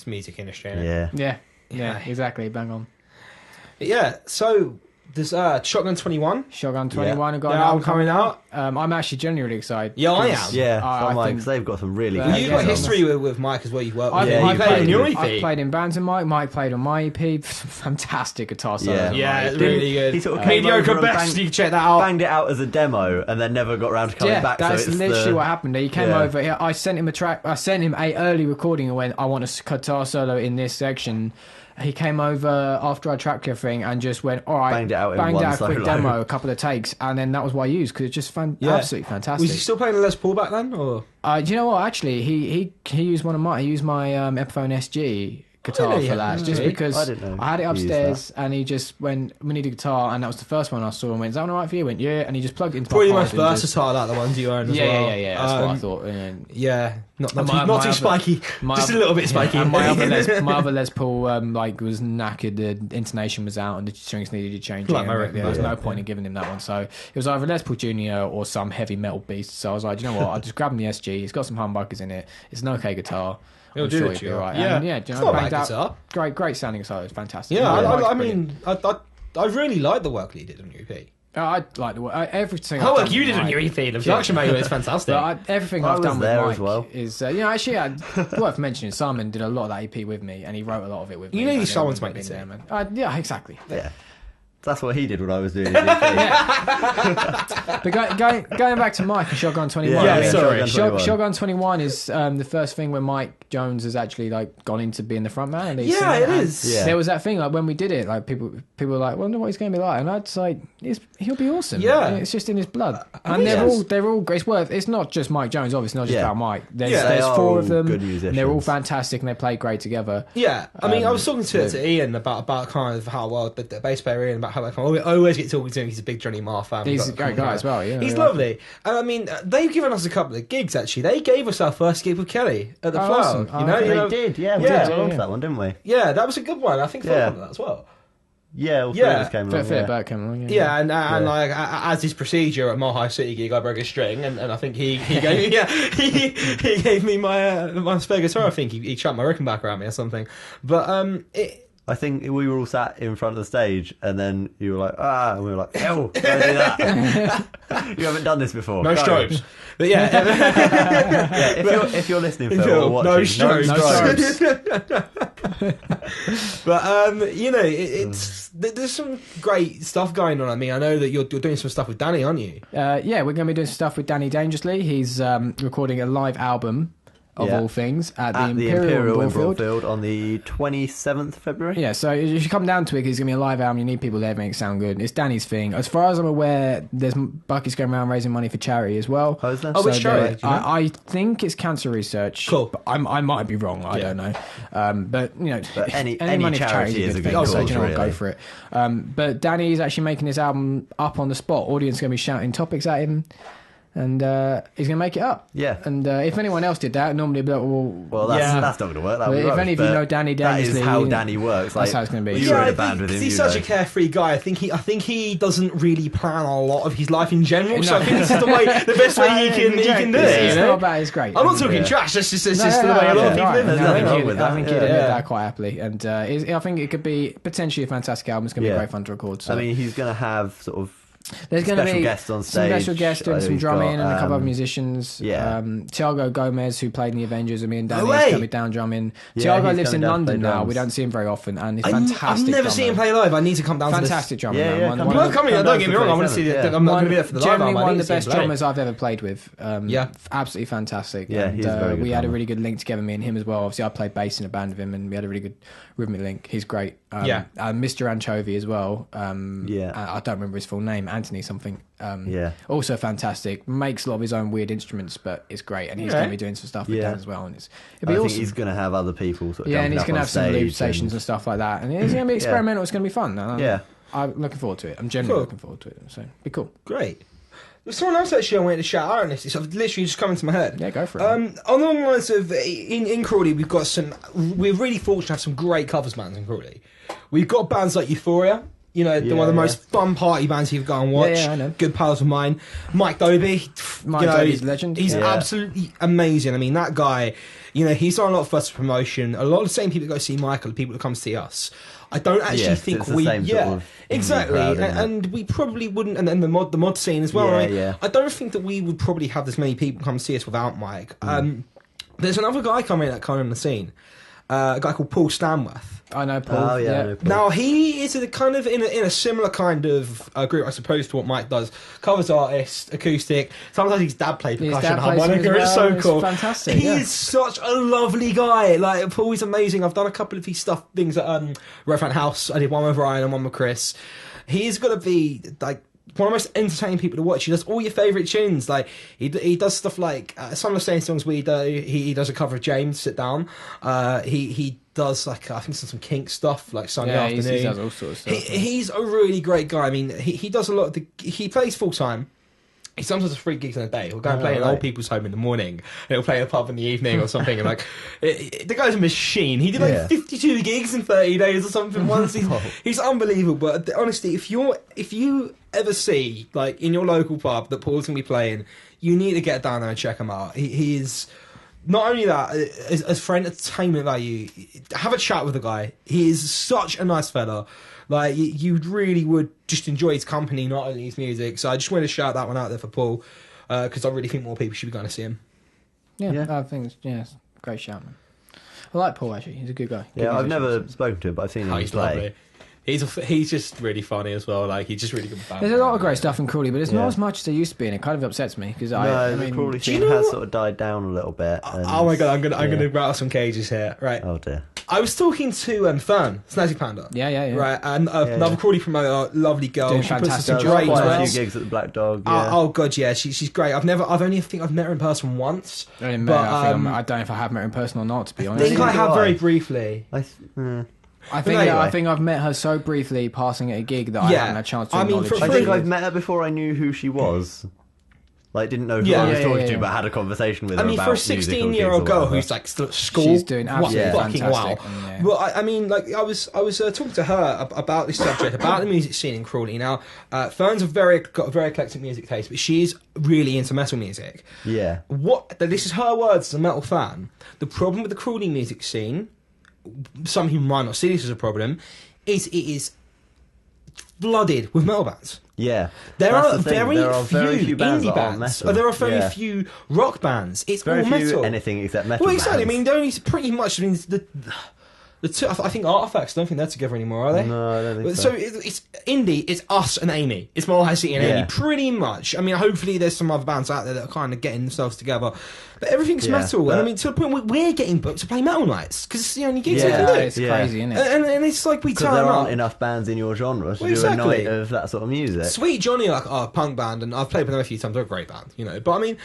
music industry. Isn't it? Yeah, exactly. Bang on. Yeah. So there's Shotgun 21. Shotgun 21 have got an album album coming out. I'm actually genuinely really excited. Yeah, I am. Yeah, because they've got some really good You've got history with Mike as well. You've worked with him. You played on your EP. I've played in bands with Mike. Mike played on my EP. Fantastic guitar solo. Yeah, it's really good. He sort of came mediocre over best. You can check that out. Banged it out as a demo and then never got around to coming back. That's literally what happened. He came over. I sent him a track. I sent him a early recording and went, I want a guitar solo in this section. He came over after our track clearing and just went, all right, banged out a quick demo, a couple of takes, and then that was what I used because it's just absolutely fantastic. Was he still playing the Les Paul back then, or? Do you know what? Actually, he used one of my Epiphone SG guitar for that, just because I had it upstairs, and he just went, we need a guitar, and that was the first one I saw, and went, is that all right for you? Went, yeah, and he just plugged it into probably the most versatile out of the ones you own as well. Yeah, that's what I thought. Not too spiky, just a little bit spiky. And my other Les Paul was knackered, the intonation was out, and the strings needed changing. There was no point in giving him that one, so it was either Les Paul Junior or some heavy metal beast. So I was like, you know what? I'll just grab him the SG. It's got some humbuckers in it. It's an okay guitar. It'll do it to you. Right. Yeah, it's not a bad guitar. Great sounding guitar. It's fantastic. Yeah, I mean, I really like the work that you did on your EP. I like the work. Everything. How work you did on your EP, the production manual is fantastic. Everything I've done with Mike as well. is, actually, worth mentioning. Simon did a lot of that EP with me, and he wrote a lot of it with me. You need someone to make it there, man. Yeah, exactly. Yeah. That's what he did when I was doing his EP. But going back to Mike and Shotgun 21. Shotgun 21 is the first thing where Mike Jones has actually gone into being the front man. And it is. Yeah. There was that thing when we did it, people were like, wonder what he's going to be like, and I'd say he'll be awesome. Yeah, it's just in his blood, and they're all. It's not just Mike Jones, obviously, not just about Mike. There's 4 of them, and they're all fantastic, and they play great together. Yeah, I mean, I was talking to Ian about kind of how the bass player Ian about how I always get talking to him. He's a big Johnny Marr fan. He's a great guy as well. Yeah, he's lovely. And I mean, they've given us a couple of gigs. Actually, they gave us our first gig with Kelly at the Flower. Awesome. They did. Yeah, we did along to that one, didn't we? Yeah, that was a good one. I think Phil came to that as well. Yeah, all three of us came along. Philip Burke came along. Yeah, and like as his procedure at Mile High City gig, I broke a string, and I think he gave he gave me my spare guitar. I think he chucked my Rickenbacker at me or something. But I think we were all sat in front of the stage, and then you were like, and we were like, hell, don't do that. You haven't done this before. No strobes. But yeah, if you're listening, Phil, or watching, no strobes. No strobes. But you know, there's some great stuff going on. I mean, I know that you're doing some stuff with Danny, aren't you? Yeah, we're going to be doing stuff with Danny Dangerously. He's recording a live album. Of all things, at the Imperial in Broadfield on the 27th February. Yeah, so if you come down to it, it's going to be a live album. You need people there to make it sound good. It's Danny's thing. As far as I'm aware, there's buckets going around raising money for charity as well. Oh, is there? Oh, which charity? I think it's cancer research. Cool. But I might be wrong. I don't know. But, you know, but any money for charity is a good cause, so, you know, really. Go for it. But Danny is actually making his album up on the spot. Audience going to be shouting topics at him. And he's going to make it up. Yeah. And if anyone else did that, normally it'd be like, well, that's not going to work. If any of you know Danny Dangerously, that is how Danny works. That's how it's going to be. You were in a band with him. He's such a carefree guy. I think he doesn't really plan a lot of his life in general. So I think this is the best way he can do it. It's not bad. It's great. I'm not talking trash. It's just the way a lot of people live. There's nothing wrong with that. I think he'd admit that quite happily. And I think it could be potentially a fantastic album. It's going to be great fun to record. I mean, he's going to have sort of. There's going to be guests on stage. Some special guests doing some drumming and a couple of musicians. Yeah. Tiago Gomez, who played in the Avengers, and me and Danny No is going to be down drumming. Tiago lives in London now. We don't see him very often, and he's fantastic. I've never seen him play live. I need to come down. Fantastic drummer. Yeah, I'm not coming. Don't get me wrong. I want to see it. I'm not going to be there for the live. Generally one of the best drummers I've ever played with. Absolutely fantastic. Yeah, he's very good. We had a really good link together, me and him as well. Obviously, I played bass in a band with him, and we had a really good rhythmic link. He's great. Mr. Anchovy as well. I don't remember his full name. Anthony something. Also fantastic. Makes a lot of his own weird instruments, but it's great. And he's going to be doing some stuff with Dan as well. And it'd be awesome. Think he's going to have other people sort of and he's going to have some loop stations and stuff like that. And it's going to be experimental. It's going to be fun. I'm looking forward to it. I'm genuinely looking forward to it. So be cool. Great. There's someone else actually I wanted to shout out on this. It's literally just coming to my head. Yeah, go for it. On the lines of in Crawley, we're really fortunate to have some great covers bands in Crawley. We've got bands like Euphoria. You know, one of the most fun party bands you've got and watch. Yeah, I know. Good pals of mine. Mike Dobie. Dobie's a legend. He's absolutely amazing. I mean, that guy, you know, he's done a lot for us promotion. A lot of the same people that go see Mike are the people that come see us. I don't actually think we... exactly. And we probably wouldn't... And then the mod scene as well, right? I don't think that we would probably have this many people come see us without Mike. There's another guy coming on the scene. A guy called Paul Stanworth. I know Paul. Oh, yeah. I know Paul. Now, he is in a similar kind of group, I suppose, to what Mike does. Covers artist, acoustic. Sometimes his dad played percussion, harmonica. It's so cool. It's fantastic. He is such a lovely guy. Like, Paul is amazing. I've done a couple of his things at Reverend House. I did one with Ryan and one with Chris. He's going to be, like, one of the most entertaining people to watch. He does all your favourite tunes. Like he does stuff like some of the same songs we do. He does a cover of James Sit Down. He does like I think some Kink stuff like Sunday Afternoon. He does all sorts of stuff. He's a really great guy. I mean, he does a lot of he plays full time. He sometimes has 3 gigs in a day. He'll go and play in an old people's home in the morning. And he'll play in a pub in the evening or something. And like, the guy's a machine. He did like 52 gigs in 30 days or something once. He's unbelievable. But honestly, if you ever see like in your local pub that Paul's gonna be playing, you need to get down there and check him out. He is not only that as for entertainment value. Have a chat with the guy. He is such a nice fella. Like, you really would just enjoy his company, not only his music. So I just want to shout that one out there for Paul, because I really think more people should be going to see him. Yeah. I think it's a great shout, man. I like Paul, actually. He's a good guy. Yeah, I've never spoken to him, but I've seen him play. Lovely. He's just really funny as well. Like, he's just really good. There's a lot of great stuff in Crawley, but it's not as much as there used to be, and it kind of upsets me because I mean, the Crawley scene has sort of died down a little bit. Oh my god, I'm gonna rattle some cages here. Right. Oh dear. I was talking to Fern, Snazzy Panda. Yeah. Right, and another Crawley promoter, lovely girl. Doing she fantastic puts job. great Quite well. a few gigs at the Black Dog. Oh god, yeah, she's great. I've met her in person once. I don't know if I have met her in person or not. To be honest, I think I have very briefly. I But anyway. think I've met her so briefly passing at a gig that I Yeah. haven't had a chance to I mean, acknowledge for- who I for- she think I've is. met her before I knew who she was. Like, didn't know who Yeah. I was Yeah, talking yeah, to, yeah. but had a conversation with her I mean, about for a musical gigs or 16-year-old girl whatever. who's like still at school, She's doing wow, absolutely fucking wow. fantastic, and, yeah. Well, I mean, like I was talking to her about this subject, about the music scene in Crawley. Now, Fern's got a very eclectic music taste, but she's really into metal music. Yeah. This is her words as a metal fan. The problem with the Crawley music scene, some people might not see this as a problem, is it is flooded with metal bands. Yeah. There That's are the thing. very There are very few few bands indie that aren't bands. metal. There are very Yeah. few rock bands. It's Very all few metal. anything except metal Well, exactly. bands. I mean, the only pretty much. I mean, the two. I think Artifacts. I don't think they're together anymore, are they? No, I don't think So so. it's indie. It's us and Amy. It's more High City and Yeah. Amy. Pretty much. I mean, hopefully there's some other bands out there that are kind of getting themselves together. But everything's Yeah, metal, and I but- mean, to the point where we're getting booked to play metal nights because it's the only gigs Yeah, they can do. It's Yeah. crazy, isn't it? And it's like we Because turn there up. aren't enough bands in your genre to Well, do exactly. a night of that sort of music. Sweet Johnny, like a punk band, and I've played with them a few times. They're a great band, you know. But I mean,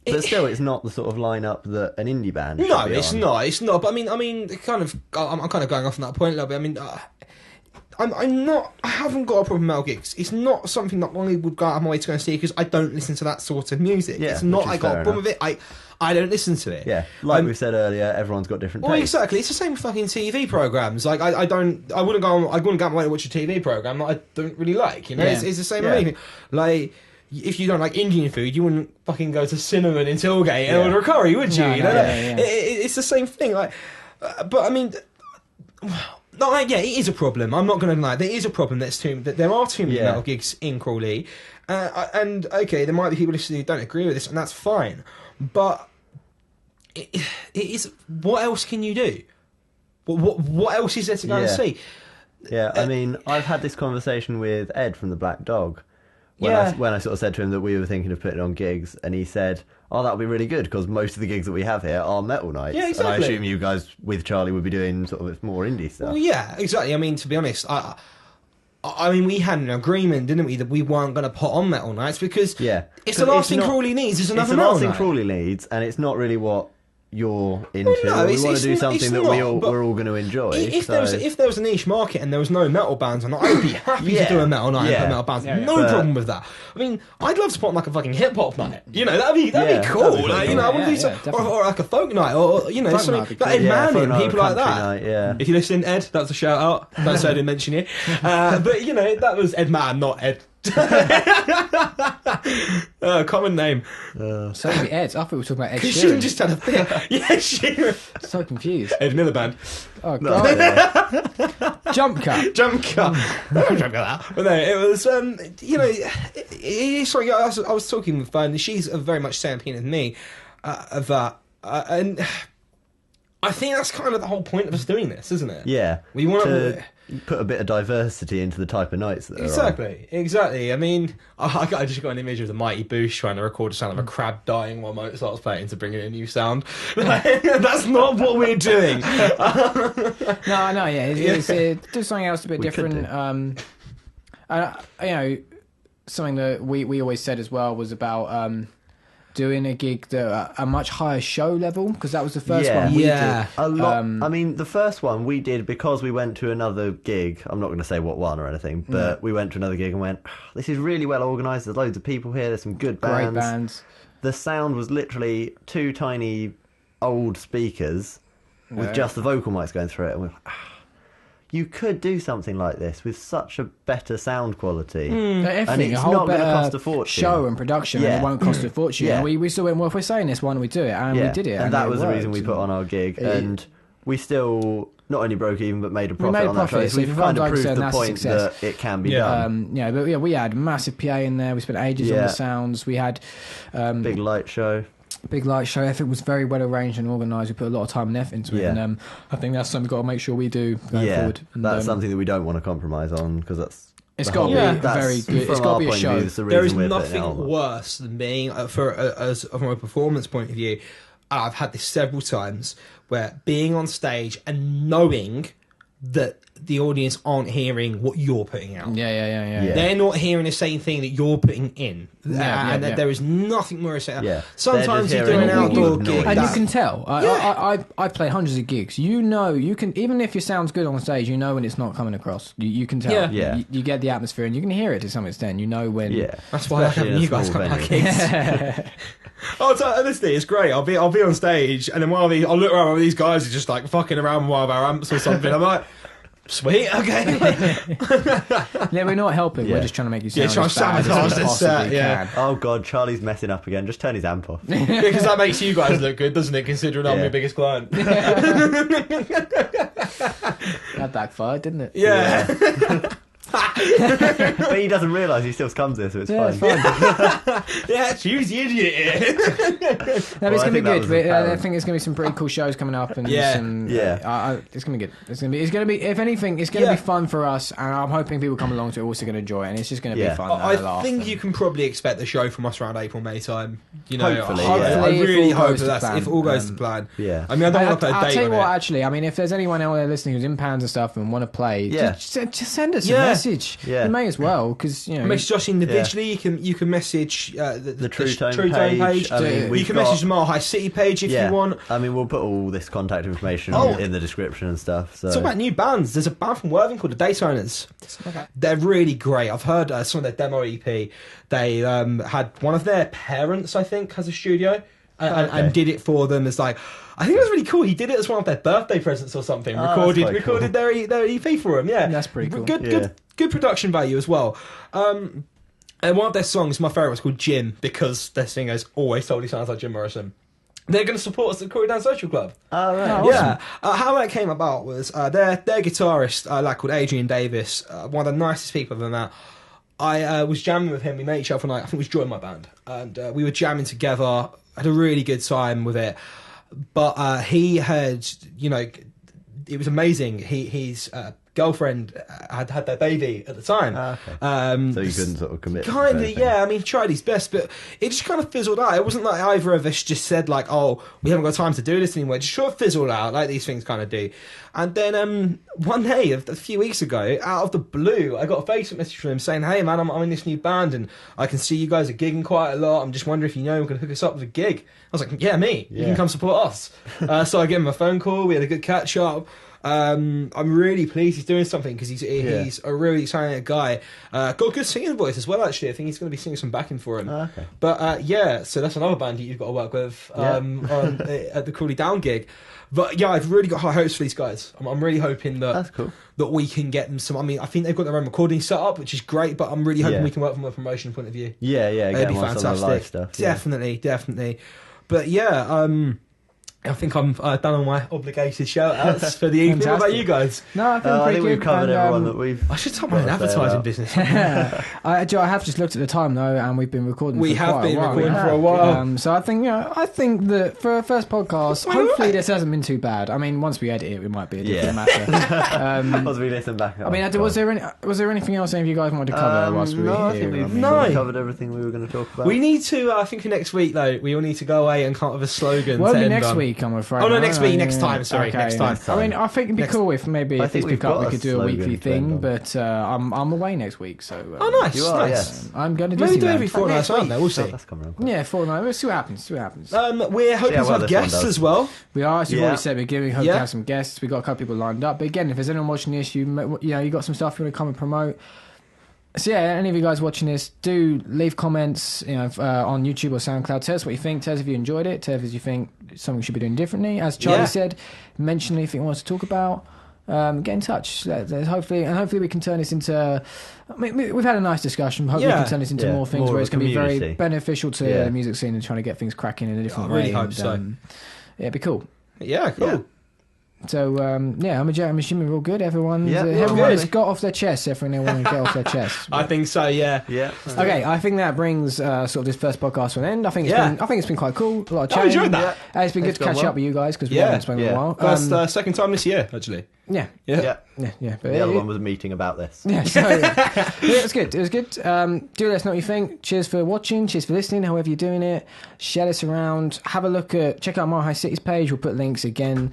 But still, it's not the sort of lineup that an indie band should no, be it's on. not. It's not. But I mean, I'm kind of going off on that point a little bit. I mean, I'm not. I haven't got a problem with metal gigs. It's not something that I would go out of my way to go and see because I don't listen to that sort of music. Yeah, It's not. which is I got a fair problem with it. I don't listen to it. Yeah, like Um, we said earlier, everyone's got different Well, tastes. exactly. It's the same with fucking TV programs. Like I wouldn't go out my way to watch a TV program that I don't really like. You know, Yeah. it's the same Yeah. with me. Like. If you don't like Indian food, you wouldn't fucking go to Cinnamon in Tilgate and Yeah. order a curry, would you? No, You no, know, yeah, yeah. It's the same thing. Like, but I mean, no, like, yeah, it is a problem. I'm not going to deny it. There is a problem. That there are too many Yeah. metal gigs in Crawley, and okay, there might be people listening who don't agree with this, and that's fine. But it is. What else can you do? What else is there to go and Yeah. see? Yeah, I mean, I've had this conversation with Ed from the Black Dog. Yeah. When I sort of said to him that we were thinking of putting on gigs, and he said, "Oh, that would be really good because most of the gigs that we have here are metal nights." Yeah, And I exactly. assume you guys with Charlie would be doing sort of more indie stuff. Well, yeah, exactly. I mean, to be honest, I mean, we had an agreement, didn't we, that we weren't going to put on metal nights because Yeah, it's the 'Cause last thing not- Crawley needs is It's another the metal last thing night. Crawley needs, and it's not really what you're into. no, we it's- want it's to do not- something it's that not, but we're all going to enjoy. If so- there was a niche market and there was no metal bands on it, I'd be happy Yeah, to do a metal night and yeah. put metal bands. Yeah, yeah. No But- problem with that. I mean, I'd love to put on like a fucking hip hop night. You know, that'd be Yeah, cool. that'd be Like, cool. you know, I want to Yeah, do some, yeah, definitely. or like a folk night, or you know, Folk something night would be like Ed cool. Yeah, Manning folk and night, people like country that. night, yeah. If you're listening, Ed, that's a shout out. Don't say I didn't mention you. But you know, that was Ed Mann, not Ed. Common name. So the Ed. I thought we were talking about Ed She Sheeran. just had a thing. Yeah, she. So confused. Ed Miliband. Oh No, god. yeah. Jump cut. Jump cut. Don't jump cut that. But no, it was, you know, sorry, I was talking with Fern, and she's very much same opinion as me of that. And I think that's kind of the whole point of us doing this, isn't it? Yeah, We want to put a bit of diversity into the type of nights that there are. Exactly. I mean, I just got an image of the Mighty Boosh trying to record the sound of a crab dying while Mozart's playing to bring in a new sound. That's not what we're doing. No, yeah. Do something else a bit We could different. You know, something that we always said as well was about doing a gig that a much higher show level, because that was the first Yeah. one we Yeah. did. A lot. Um, I mean, the first one we did because we went to another gig. I'm not going to say what one or anything, but we went to another gig and went, "This is really well organised. There's loads of people here. There's some good bands." Great bands. The sound was literally two tiny old speakers with Yeah. just the vocal mics going through it, and we're like, you could do something like this with such a better sound quality. Everything, it's a whole not gonna better cost a fortune. show and production, and Yeah. it won't cost a fortune. Yeah. And we still went, well, if we're saying this, why don't we do it? And we did it. and that it was the worked. reason we put on our gig, It- and we still not only broke even but made a profit made a on that profit, show. so So if we've you kind find, of like I proved said, the that's a point success. that it can be Yeah. done. Yeah, but yeah, we had massive PA in there. We spent ages on Yeah. the sounds. We had Big light show. big light show. If it was very well arranged and organised, we put a lot of time and effort into it. Yeah. And I think that's something we've got to make sure we do going Yeah, forward. And, that's something that we don't want to compromise on because that's. It's the got to whole- be that's- very good. from It's got our to be a point of show. view, it's the There is reason we're putting it nothing on. worse than being, from a performance point of view, I've had this several times, where being on stage and knowing that the audience aren't hearing what you're putting out. Yeah. They're not hearing the same thing that you're putting in. And there is nothing more to say. Yeah. Sometimes you do an hearing outdoor noise. gig. And you can tell. I play hundreds of gigs. You know, you can, even if it sounds good on stage, you know when it's not coming across. You can tell. Yeah. You get the atmosphere and you can hear it to some extent. You know when. Yeah. That's why I have Especially in a you guys small come back venue. gigs. Oh, so, honestly, it's great. I'll be on stage, and then I'll look around, and these guys are just like fucking around with one of our amps or something. I'm like, sweet, okay. Yeah, we're not helping. Yeah. We're just trying to make you sound trying as to bad as sabotage we this possibly set, yeah. can. Oh god, Charlie's messing up again. Just turn his amp off. Yeah, because that makes you guys look good, doesn't it? Considering I'm Yeah. your biggest client. That backfired, didn't it? Yeah. But he doesn't realise he still comes here, so it's Yeah, fine. Yeah, it's you, the idiot here. No, but it's Well, I gonna be think that good. was I apparent. think it's gonna be some pretty cool shows coming up, and Yeah. some, Yeah. it's gonna be good. It's gonna be. If anything, it's gonna be fun for us, and I'm hoping people come along to it also gonna enjoy it, and it's just gonna be Yeah. fun. I think you can probably expect the show from us around April, May time. You know, Hopefully, I yeah. really If all hope goes to that's plan. if all goes to plan. Yeah. I mean, I don't want to put a I'll date tell you on what, it. actually, I mean, if there's anyone out there listening who's in bands and stuff and want to play, Yeah. just send us a Yeah. message. Yeah. You may as well, because you know. Message us individually. You can message the TrueTone page. page. I mean, You we've can got- message the Mile High City page if Yeah. you want. I mean, we'll put all this contact information Oh. in the description and stuff. So. Talk about new bands. There's a band from Worthing called the Daytoners. Okay. They're really great. I've heard some of their demo EP. They had one of their parents, I think, has a studio and did it for them as like. I think it was really cool. He did it as one of their birthday presents or something. Oh, that's quite Recorded cool. their EP for them. Yeah, That's pretty cool. Good production value as well. And one of their songs, my favourite, was called Jim, because their singer's always totally sounds like Jim Morrison. They're going to support us at Corey Down Social Club. Oh, right. Oh, Yeah. How that came about was their guitarist, a lad called Adrian Davis, one of the nicest people I've ever met. I was jamming with him. We met each other one night. I think it was during my band. And we were jamming together. Had a really good time with it. But he had, it was amazing. His girlfriend had their baby at the time. Okay. So you couldn't sort of commit. to Kind of, anything. yeah. I mean, he tried his best, but it just kind of fizzled out. It wasn't like either of us just said like, "Oh, we haven't got time to do this anymore." It just sort of fizzled out, like these things kind of do. And then one day, a few weeks ago, out of the blue, I got a Facebook message from him saying, "Hey, man, I'm in this new band, and I can see you guys are gigging quite a lot. I'm just wondering if you know, can hook us up with a gig." I was like, "Yeah, me. You can come support us." So I gave him a phone call. We had a good catch up. I'm really pleased he's doing something because he's a really talented guy. Got a good singing voice as well. Actually, I think he's going to be singing some backing for him. Okay. But so that's another band you've got to work with at the Crawley Down gig. But yeah, I've really got high hopes for these guys. I'm really hoping That's cool. that we can get them some. I mean, I think they've got their own recording set up, which is great. But I'm really hoping Yeah. we can work from a promotion point of view. Yeah, It'd get be them on some of the fantastic. live stuff. Yeah. Definitely. But yeah, I think I'm done on my obligated shout-outs for the evening. What about Fantastic. you guys? No, I think I pretty think we've good, covered and, everyone that we've. I should start my own Well, fair advertising enough. business. I have just looked at the time though, and we've been recording. We for have quite been a while. recording We for a have. while. So I think that for a first podcast, Why hopefully not? this hasn't been too bad. I mean, once we edit it, it might be a different Yeah. matter. As we listen back. I mean, was there anything else any of you guys wanted to cover whilst we no, were I think here? we've No. covered everything we were going to talk about. We need to. I think next week though, we all need to go away and come up with a slogan. Well, to it'll be end next on. week, I'm afraid. Oh, no, No, next week, next time, sorry, Okay, next time. I mean, I think it'd be Next- cool if maybe I if think this we've pick up, we got a could do a slogan weekly to end thing. on. But I'm away next week, so Oh, nice. You are, nice. yes. I'm going to Maybe do Disneyland. every fortnight, aren't there? We'll see. That's coming around. Yeah, fortnight. We'll see what happens. We're hoping how to well have this one guests does. as well. We are, as you've Yeah. already said, we're giving hope Yeah. to have some guests. We've got a couple people lined up. But again, if there's anyone watching this, you got some stuff you want to come and promote. So yeah, any of you guys watching this, do leave comments, on YouTube or SoundCloud. Tell us what you think. Tell us if you enjoyed it. Tell us if you think something we should be doing differently. As Charlie Yeah. said, mention anything you want us to talk about. Get in touch. Hopefully we can turn this into. I mean, we've had a nice discussion. Hopefully we Yeah. can turn this into Yeah, more things more where of it's a going to be very community. beneficial to Yeah. the music scene and trying to get things cracking in a different I really way. hope so. Yeah, it'd be cool. Yeah, cool. Yeah. So I'm assuming we're all good. Everyone Yeah, we're everyone all has good. got off their chest everything they want to get off their chest. I think so. Yeah. Yeah. Okay, I think that brings sort of this first podcast to an end. I think Yeah. it's been quite cool. A lot of I chatting. enjoyed that. It's been good It's to gone catch well. up with you guys because we Yeah. haven't spoken in a while. First, second time this year, actually. Yeah, Yeah. Yeah. but The other one was a meeting about this. yeah, so yeah, it was good. It was good. Do let us know what you think. Cheers for watching. Cheers for listening. However you're doing it, share this around. Have a look check out Mile High City's page. We'll put links again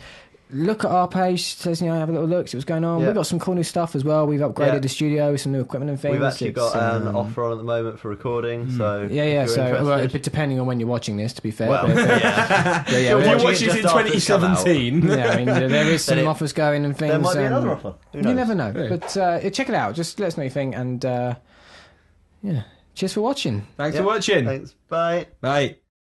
look at our page. Says, have a little look, see what's going on. Yeah. We've got some cool new stuff as well. We've upgraded Yeah. the studio with some new equipment and things. We've actually got an um, offer on at the moment for recording, so Yeah. if you're interested- Depending on when you're watching this, to be fair. well, but, yeah. yeah, If you're watching watching it it in just after it's come out. 2017. yeah, I mean, there is some Then offers going and things. there might be another offer. Who You knows? never know. Yeah. But check it out. Just let us know what you think. And cheers for watching. Thanks Yeah. for watching. Thanks. Bye. Bye.